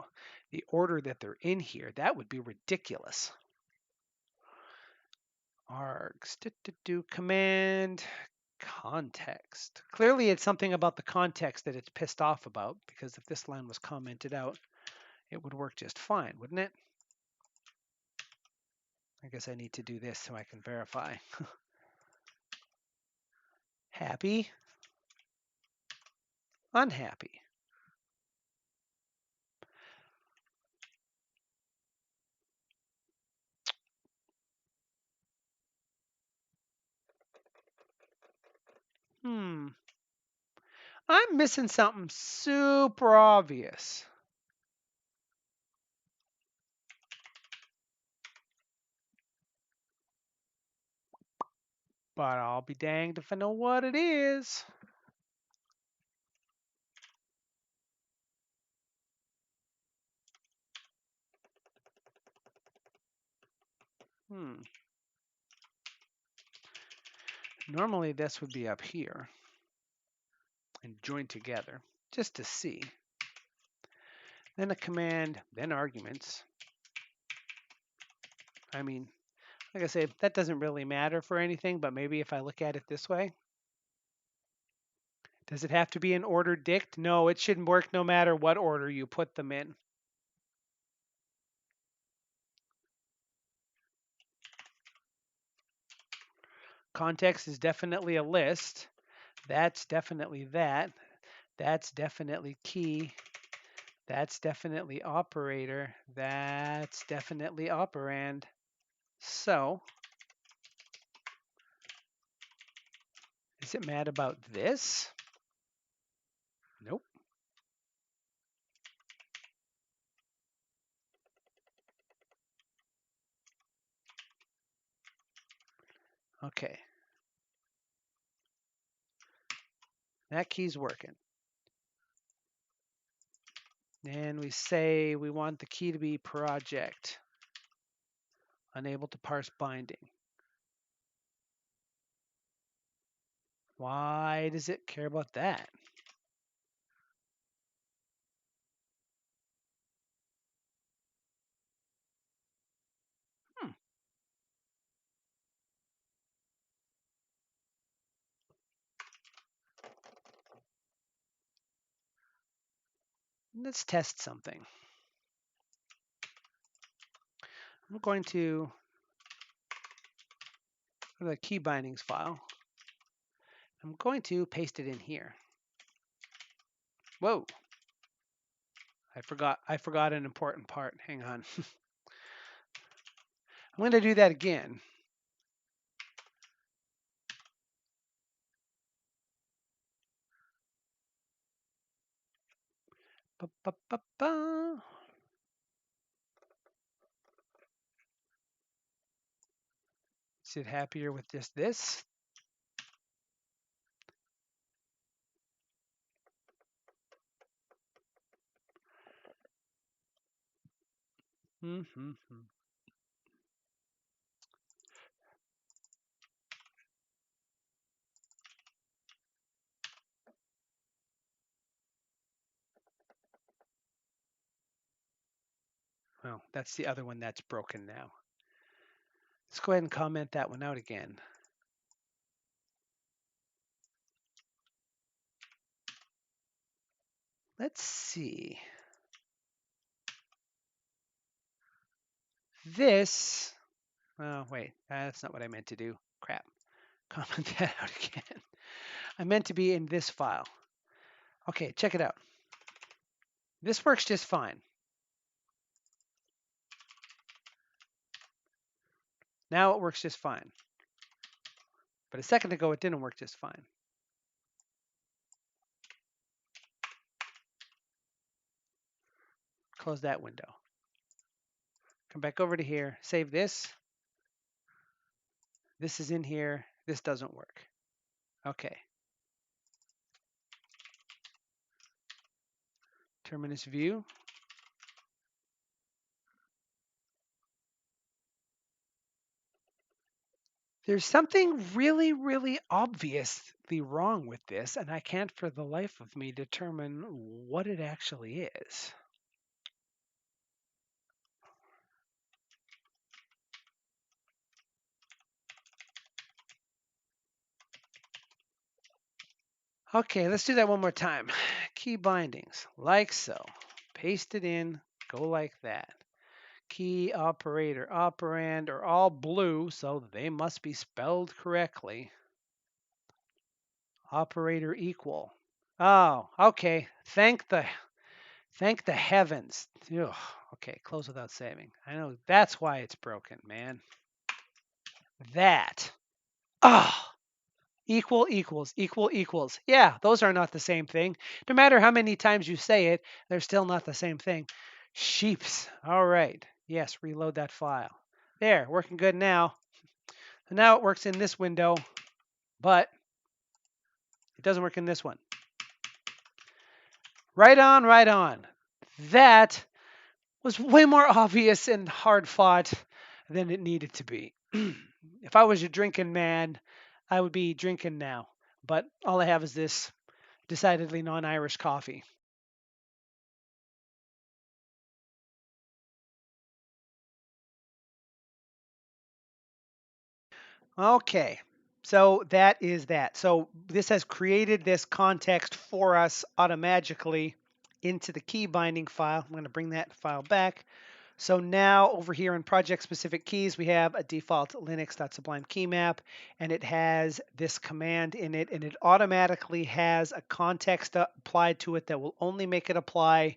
the order that they're in here. That would be ridiculous. Args, command, context. Clearly, it's something about the context that it's pissed off about, because if this line was commented out, it would work just fine, wouldn't it? I guess I need to do this so I can verify. Happy, unhappy. I'm missing something super obvious. But I'll be danged if I know what it is. Normally this would be up here and joined together just to see. Then a command, then arguments. I mean, like I say, that doesn't really matter for anything, but maybe if I look at it this way. Does it have to be in order dict? No, it shouldn't work no matter what order you put them in. Context is definitely a list. That's definitely that. That's definitely key. That's definitely operator. That's definitely operand. So, is it mad about this? Nope. Okay. That key's working. And we say we want the key to be project. Unable to parse binding. Why does it care about that? Let's test something. I'm going to go to the key bindings file. I'm going to paste it in here. Whoa. I forgot an important part. Hang on. I'm going to do that again. Ba, ba, ba, ba. Is it happier with just this? Mm-hmm. Well, that's the other one that's broken now. Let's go ahead and comment that one out again. Let's see. This, oh, wait, that's not what I meant to do. Crap. Comment that out again. I meant to be in this file. Okay, check it out. This works just fine. Now it works just fine. But a second ago, it didn't work just fine. Close that window. Come back over to here, save this. This is in here. This doesn't work. Okay. Terminus view. There's something really, really obviously wrong with this, and I can't for the life of me determine what it actually is. Okay, let's do that one more time. Key bindings, like so. Paste it in, go like that. Key, operator, operand are all blue, so they must be spelled correctly. Operator equal. Oh, okay. Thank the heavens. Ugh. Okay, close without saving. I know that's why it's broken, man. That. Oh, equal equals, equal equals. Yeah, those are not the same thing. No matter how many times you say it, they're still not the same thing. Sheeps. All right. Yes, reload that file. There, working good now. So now it works in this window, but it doesn't work in this one. Right on, right on. That was way more obvious and hard fought than it needed to be. If I was a drinking man, I would be drinking now. But all I have is this decidedly non-Irish coffee. Okay, so that is that. So this has created this context for us automatically into the key binding file. I'm going to bring that file back. So now over here in project specific keys, we have a default linux.sublime key map, and it has this command in it, and it automatically has a context applied to it that will only make it apply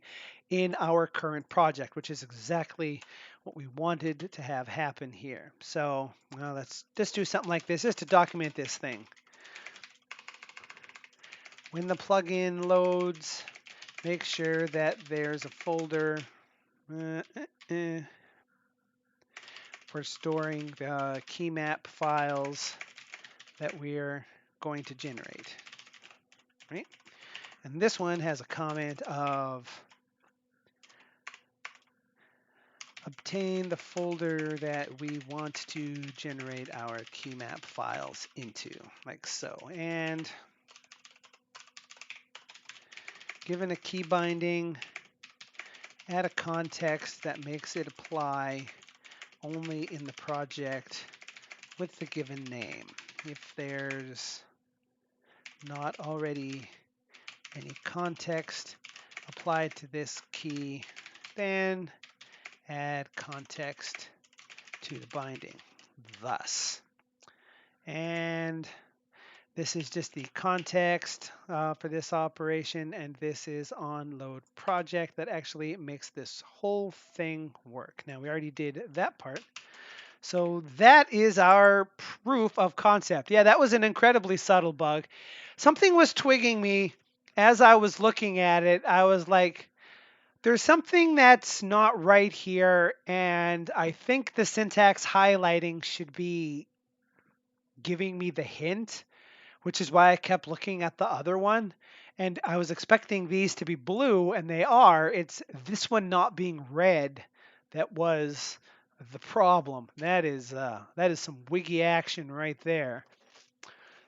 in our current project, which is exactly what we wanted to have happen here. So well, let's just do something like this just to document this thing. When the plugin loads, make sure that there's a folder for storing the key map files that we're going to generate. right? And this one has a comment of obtain the folder that we want to generate our key map files into, like so. And given a key binding, add a context that makes it apply only in the project with the given name. If there's not already any context applied to this key, then add context to the binding, thus. And this is just the context for this operation, and this is on load project that actually makes this whole thing work. Now we already did that part. So that is our proof of concept. Yeah, that was an incredibly subtle bug. Something was twigging me as I was looking at it. I was like, there's something that's not right here, and I think the syntax highlighting should be giving me the hint, which is why I kept looking at the other one. And I was expecting these to be blue, and they are. It's this one not being red that was the problem. That is some wiggy action right there.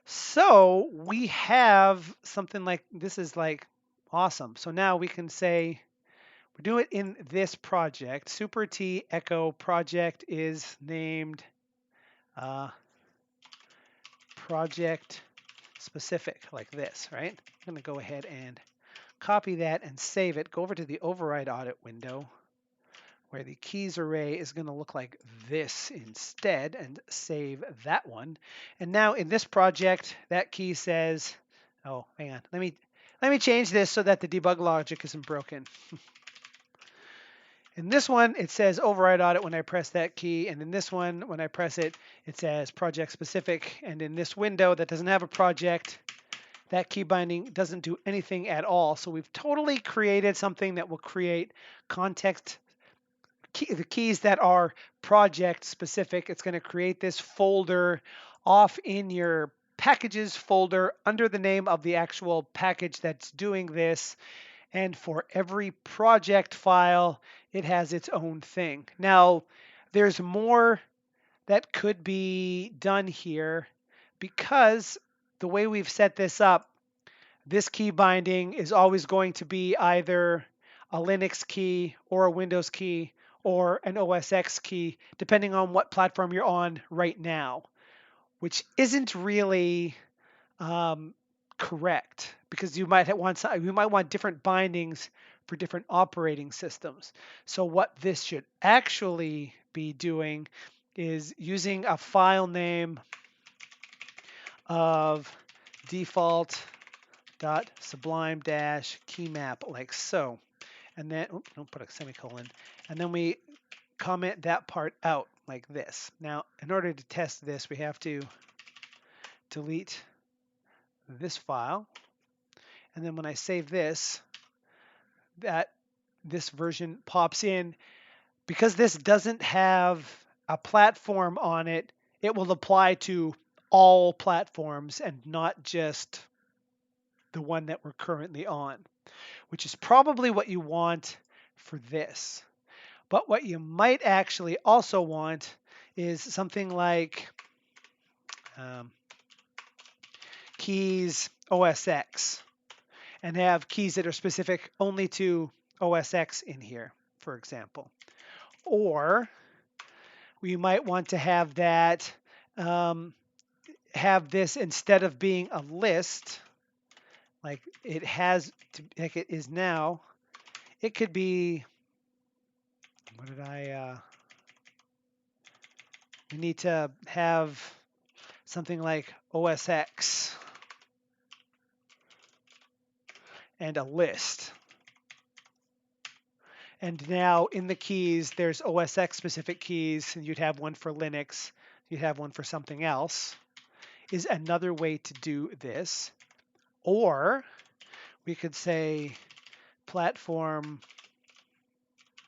So we have something like this is like awesome. So now we can say we do it in this project. Super T Echo project is named project specific, like this, right? I'm going to go ahead and copy that and save it. Go over to the override audit window where the keys array is going to look like this instead, and save that one. And now in this project, that key says, oh, hang on, let me change this so that the debug logic isn't broken. In this one, it says override audit when I press that key, and in this one, when I press it, it says project specific. And in this window that doesn't have a project, that key binding doesn't do anything at all. So we've totally created something that will create context, the keys that are project specific. It's going to create this folder off in your packages folder under the name of the actual package that's doing this. And for every project file, it has its own thing. Now, there's more that could be done here because the way we've set this up, this key binding is always going to be either a Linux key or a Windows key or an OS X key, depending on what platform you're on right now, which isn't really correct because you might want different bindings for different operating systems. So what this should actually be doing is using a file name of default.sublime-keymap, like so. And then, oops, don't put a semicolon. And then we comment that part out like this. Now, in order to test this, we have to delete this file. And then when I save this, this version pops in. Because this doesn't have a platform on it, it will apply to all platforms and not just the one that we're currently on, which is probably what you want for this. But what you might actually also want is something like keys OS X, and have keys that are specific only to OS X in here, for example. Or we might want to have that have this, instead of being a list like it has to, like it is now, it could be, what did we need to have something like OS X and a list. And now in the keys, there's OS X specific keys, and you'd have one for Linux, you'd have one for something else, is another way to do this. Or we could say platform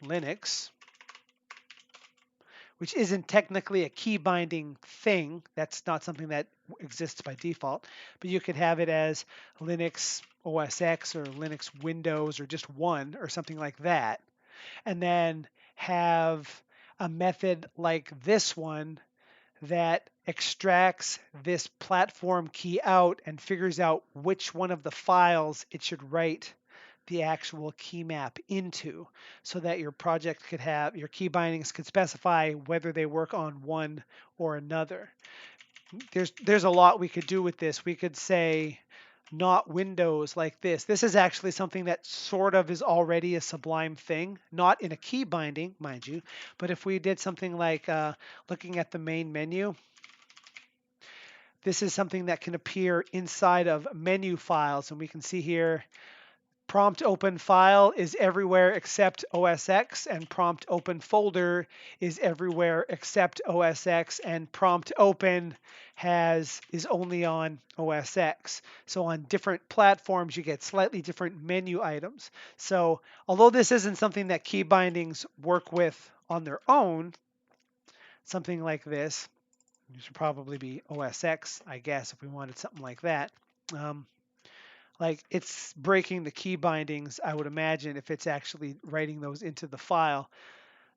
Linux, which isn't technically a key binding thing. That's not something that exists by default, but you could have it as Linux OS X or Linux Windows or just one or something like that. And then have a method like this one that extracts this platform key out and figures out which one of the files it should write the actual key map into, so that your project could have your key bindings could specify whether they work on one or another. There's a lot we could do with this. We could say not Windows like this. This is actually something that sort of is already a Sublime thing, not in a key binding, mind you, but if we did something like looking at the main menu, this is something that can appear inside of menu files, and we can see here prompt open file is everywhere except OS X, and prompt open folder is everywhere except OS X, and prompt open is only on OS X. So on different platforms, you get slightly different menu items. So although this isn't something that key bindings work with on their own, something like this should probably be OS X, I guess, if we wanted something like that. Like it's breaking the key bindings, I would imagine, if it's actually writing those into the file.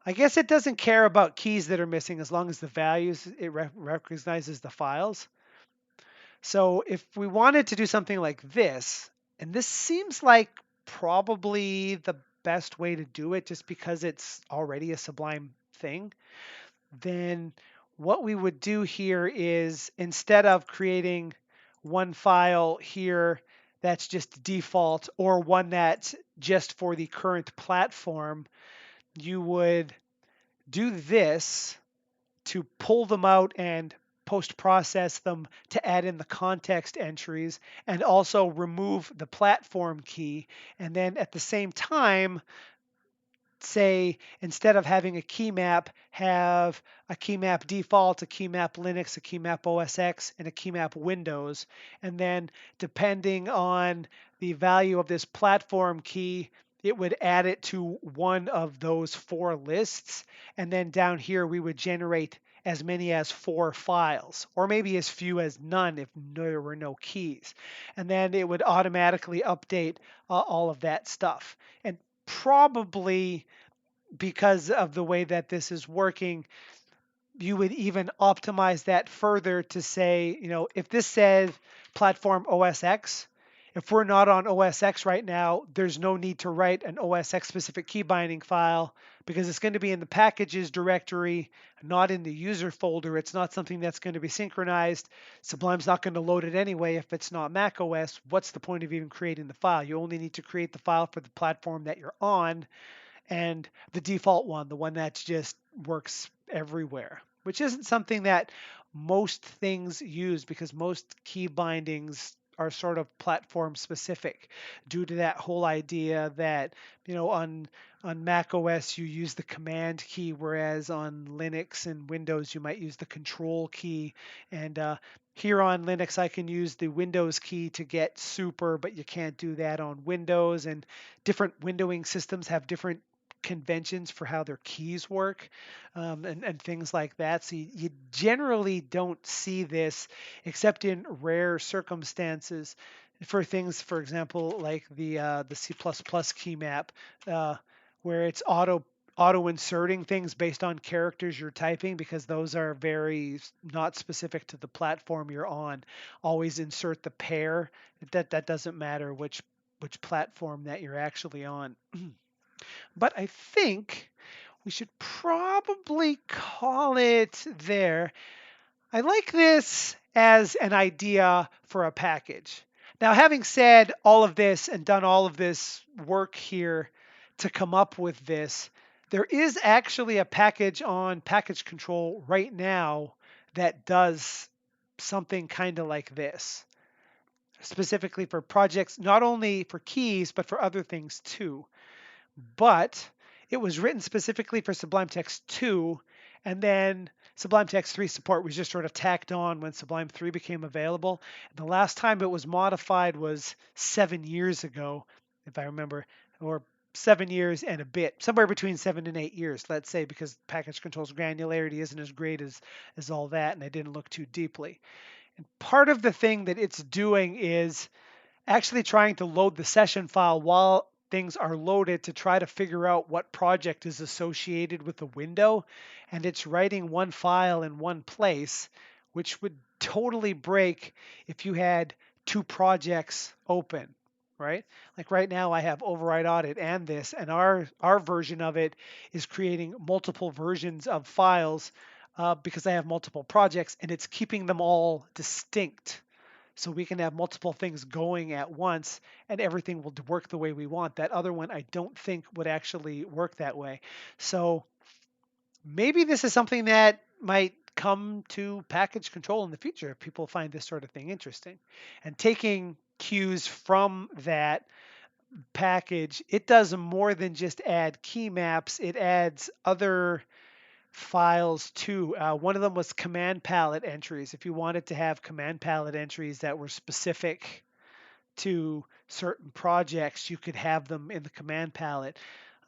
I guess it doesn't care about keys that are missing as long as the values, it recognizes the files. So if we wanted to do something like this, and this seems like probably the best way to do it just because it's already a Sublime thing, then what we would do here is instead of creating one file here that's just default or one that's just for the current platform, you would do this to pull them out and post-process them to add in the context entries and also remove the platform key. And then at the same time, say instead of having a key map, have a key map default, a key map Linux, a key map OS X, and a key map Windows. And then depending on the value of this platform key, it would add it to one of those four lists. And then down here, we would generate as many as 4 files, or maybe as few as none if there were no keys. And then it would automatically update all of that stuff. And probably because of the way that this is working, you would even optimize that further to say, if this says platform OS X, if we're not on OS X right now, there's no need to write an OS X specific key binding file because it's going to be in the packages directory, not in the user folder. It's not something that's going to be synchronized. Sublime's not going to load it anyway if it's not Mac OS. What's the point of even creating the file? You only need to create the file for the platform that you're on, and the default one, the one that just works everywhere, which isn't something that most things use because most key bindings are sort of platform specific due to that whole idea that on Mac OS you use the command key, whereas on Linux and Windows you might use the control key. And here on Linux I can use the Windows key to get super, but you can't do that on Windows. And different windowing systems have different conventions for how their keys work, and things like that. So you generally don't see this except in rare circumstances for things, for example, like the C++ key map, where it's auto inserting things based on characters you're typing, because those are very not specific to the platform you're on. Always insert the pair. That doesn't matter which platform that you're actually on. But I think we should probably call it there. I like this as an idea for a package. Now, having said all of this and done all of this work here to come up with this, there is actually a package on package control right now that does something kind of like this, specifically for projects, not only for keys, but for other things too. But it was written specifically for Sublime Text 2, and then Sublime Text 3 support was just sort of tacked on when Sublime 3 became available. And the last time it was modified was 7 years ago, if I remember, or 7 years and a bit, somewhere between 7 and 8 years, let's say, because package control's granularity isn't as great as all that, and I didn't look too deeply. And part of the thing that it's doing is actually trying to load the session file while things are loaded to try to figure out what project is associated with the window. And it's writing one file in one place, which would totally break if you had two projects open, right? Like right now I have override audit and this, and our version of it is creating multiple versions of files because I have multiple projects and it's keeping them all distinct, so we can have multiple things going at once and everything will work the way we want. That other one I don't think would actually work that way. So maybe this is something that might come to package control in the future if people find this sort of thing interesting. And taking cues from that package, it does more than just add key maps, it adds other files too. One of them was command palette entries. If you wanted to have command palette entries that were specific to certain projects, you could have them in the command palette.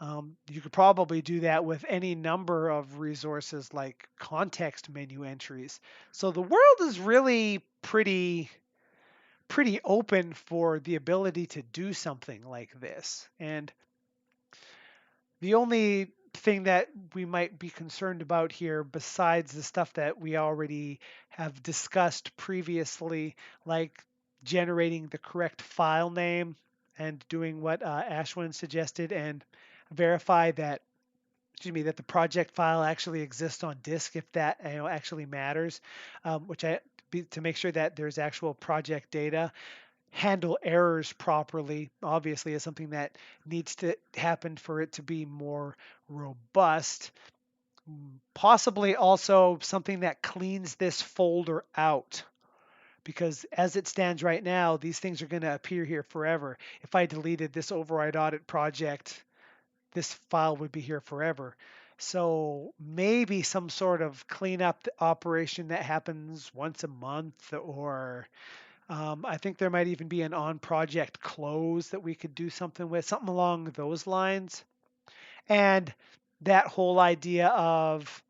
You could probably do that with any number of resources like context menu entries. So the world is really pretty open for the ability to do something like this. And the only thing that we might be concerned about here, besides the stuff that we already have discussed previously, like generating the correct file name and doing what Ashwin suggested and verify that, excuse me, that the project file actually exists on disk, if that actually matters, to make sure that there's actual project data. Handle errors properly, obviously, is something that needs to happen for it to be more robust. Possibly also something that cleans this folder out, because as it stands right now, these things are going to appear here forever. If I deleted this override audit project, this file would be here forever. So maybe some sort of cleanup operation that happens once a month, or I think there might even be an on project close that we could do something with, something along those lines. And that whole idea of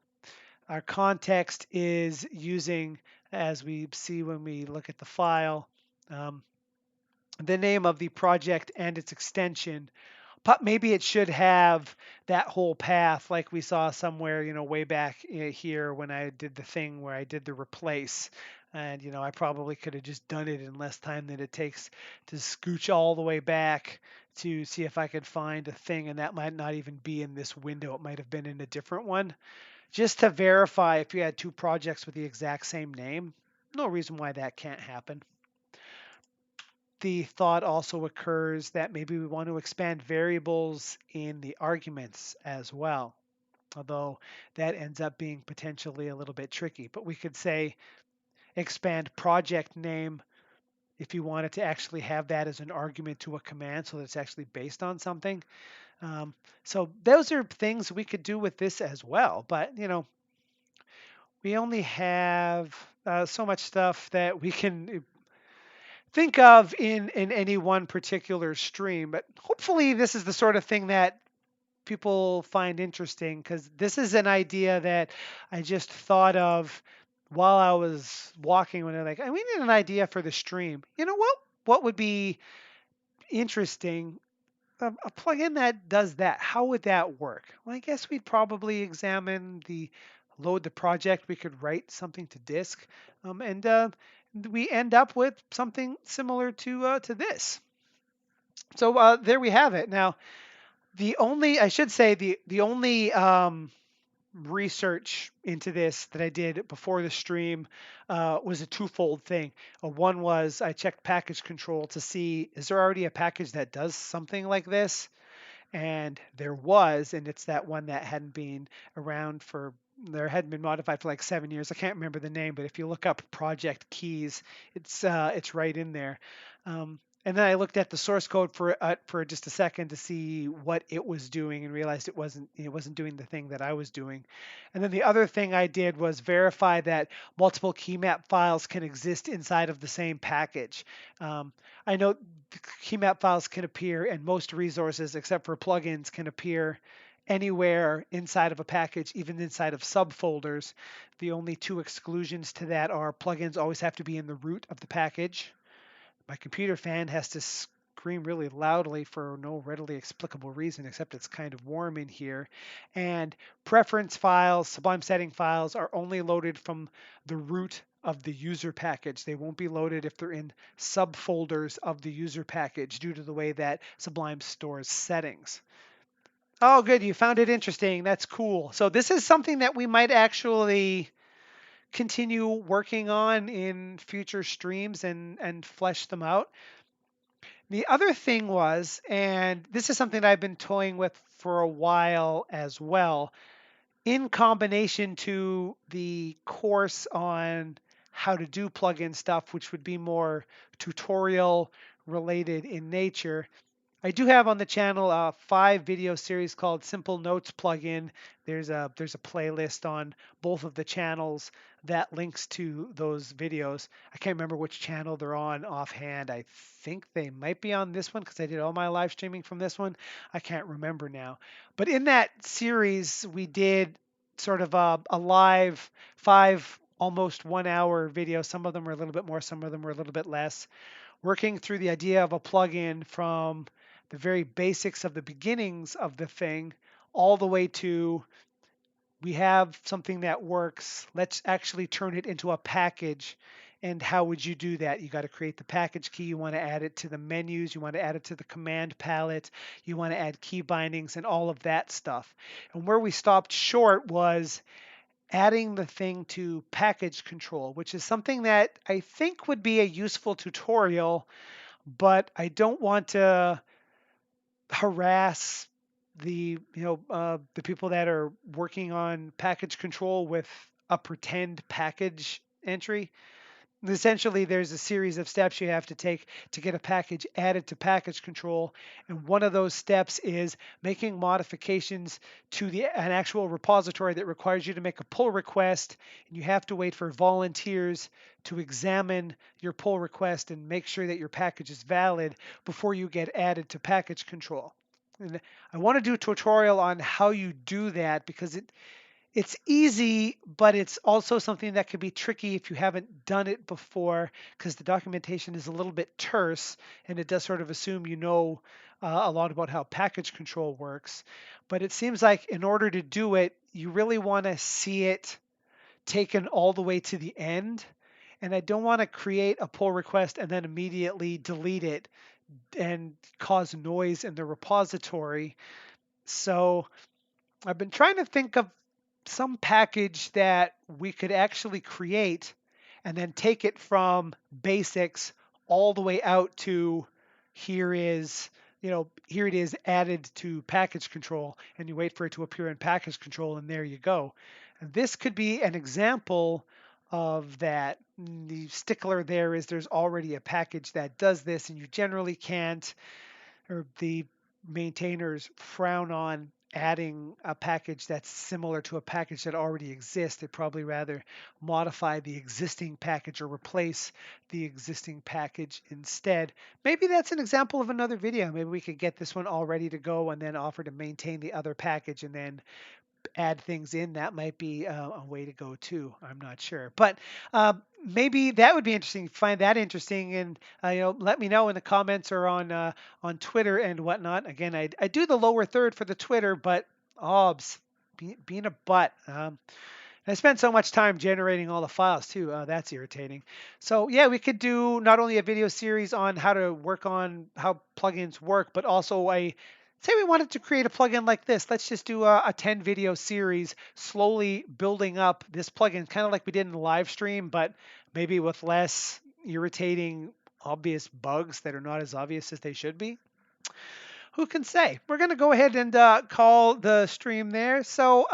our context is using, as we see when we look at the file, um, the name of the project and its extension. But maybe it should have that whole path like we saw somewhere, way back here when I did the thing where I did the replace. And, I probably could have just done it in less time than it takes to scooch all the way back to see if I could find a thing. And that might not even be in this window. It might have been in a different one. Just to verify if you had two projects with the exact same name. No reason why that can't happen. The thought also occurs that maybe we want to expand variables in the arguments as well, although that ends up being potentially a little bit tricky. But we could say expand project name if you wanted to actually have that as an argument to a command so that it's actually based on something. So those are things we could do with this as well. But, we only have so much stuff that we can think of in any one particular stream, but hopefully this is the sort of thing that people find interesting, because this is an idea that I just thought of while I was walking when they're like, we need an idea for the stream. You know what would be interesting? A plugin that does that. How would that work? Well, I guess we'd probably examine the load the project. We could write something to disk, and we end up with something similar to this. So there we have it. Now, I should say the only research into this that I did before the stream was a twofold thing. One was I checked package control to see, is there already a package that does something like this? And there was, and it's that one that hadn't been around for, there hadn't been modified for like 7 years. I can't remember the name, but if you look up project keys, it's right in there. And then I looked at the source code for just a second to see what it was doing and realized it wasn't doing the thing that I was doing. And then the other thing I did was verify that multiple key map files can exist inside of the same package. Um, I know key map files can appear, and most resources, except for plugins, can appear anywhere inside of a package, even inside of subfolders. The only two exclusions to that are plugins always have to be in the root of the package. My computer fan has to scream really loudly for no readily explicable reason, except it's kind of warm in here. And preference files, Sublime setting files, are only loaded from the root of the user package. They won't be loaded if they're in subfolders of the user package due to the way that Sublime stores settings. Oh, good. You found it interesting. That's cool. So this is something that we might actually continue working on in future streams and flesh them out. The other thing was, and this is something I've been toying with for a while as well, in combination to the course on how to do plugin stuff, which would be more tutorial related in nature. I do have on the channel a 5 video series called Simple Notes Plugin. There's a playlist on both of the channels that links to those videos. I can't remember which channel they're on offhand. I think they might be on this one because I did all my live streaming from this one. I can't remember now. But in that series, we did sort of a live 5 almost 1 hour video. Some of them were a little bit more, some of them were a little bit less, working through the idea of a plugin from the very basics of the beginnings of the thing all the way to we have something that works. Let's actually turn it into a package. And how would you do that? You got to create the package key. You want to add it to the menus. You want to add it to the command palette. You want to add key bindings and all of that stuff. And where we stopped short was adding the thing to package control, which is something that I think would be a useful tutorial, but I don't want to harass the people that are working on package control with a pretend package entry. Essentially, there's a series of steps you have to take to get a package added to package control, and one of those steps is making modifications to an actual repository that requires you to make a pull request, and you have to wait for volunteers to examine your pull request and make sure that your package is valid before you get added to package control. And I want to do a tutorial on how you do that because it's easy, but it's also something that can be tricky if you haven't done it before because the documentation is a little bit terse and it does sort of assume you know a lot about how package control works. But it seems like in order to do it, you really want to see it taken all the way to the end. And I don't want to create a pull request and then immediately delete it and cause noise in the repository. So I've been trying to think of some package that we could actually create and then take it from basics all the way out to here is here it is added to package control, and you wait for it to appear in package control and there you go. And this could be an example of that. The stickler there is there's already a package that does this, and you generally can't, or the maintainers frown on adding a package that's similar to a package that already exists. They'd probably rather modify the existing package or replace the existing package instead. Maybe that's an example of another video. Maybe we could get this one all ready to go and then offer to maintain the other package and then add things in. That might be a way to go too. I'm not sure, but maybe that would be interesting. Find that interesting, and let me know in the comments or on Twitter and whatnot. Again, I do the lower third for the Twitter, but obs being a butt. I spent so much time generating all the files too. That's irritating. So yeah, we could do not only a video series on how to work on how plugins work, but also say we wanted to create a plugin like this. Let's just do a 10 video series, slowly building up this plugin, kind of like we did in the live stream, but maybe with less irritating, obvious bugs that are not as obvious as they should be. Who can say? We're going to go ahead and call the stream there. So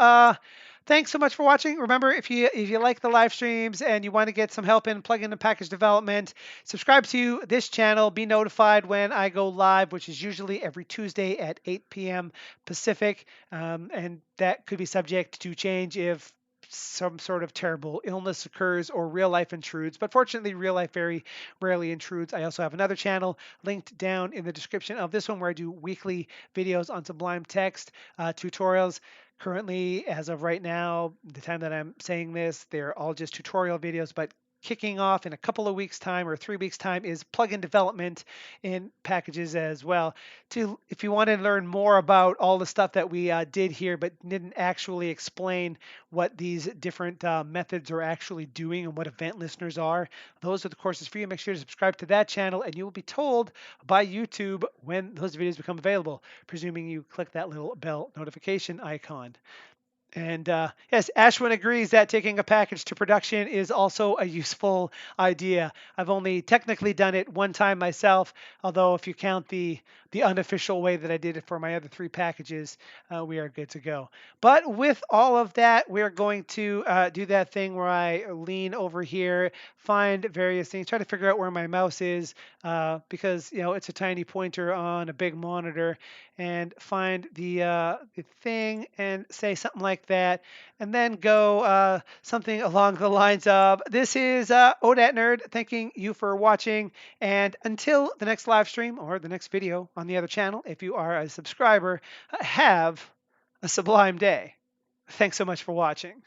Thanks so much for watching. Remember, if you like the live streams and you want to get some help in plugin and package development, subscribe to this channel. Be notified when I go live, which is usually every Tuesday at 8 p.m. Pacific, and that could be subject to change if some sort of terrible illness occurs or real life intrudes. But fortunately, real life very rarely intrudes. I also have another channel linked down in the description of this one where I do weekly videos on Sublime Text tutorials. Currently, as of right now, the time that I'm saying this, they're all just tutorial videos, but kicking off in a couple of weeks' time or 3 weeks' time is plugin development in packages as well. If you want to learn more about all the stuff that we did here, but didn't actually explain what these different methods are actually doing and what event listeners are, those are the courses for you. Make sure to subscribe to that channel, and you will be told by YouTube when those videos become available, presuming you click that little bell notification icon. And yes, Ashwin agrees that taking a package to production is also a useful idea. I've only technically done it one time myself, although if you count the unofficial way that I did it for my other 3 packages, we are good to go. But with all of that, we're going to do that thing where I lean over here, find various things, try to figure out where my mouse is, because it's a tiny pointer on a big monitor, and find the thing and say something like that, and then go something along the lines of, this is OdatNurd thanking you for watching, and until the next live stream or the next video on the other channel, if you are a subscriber, have a sublime day. Thanks so much for watching.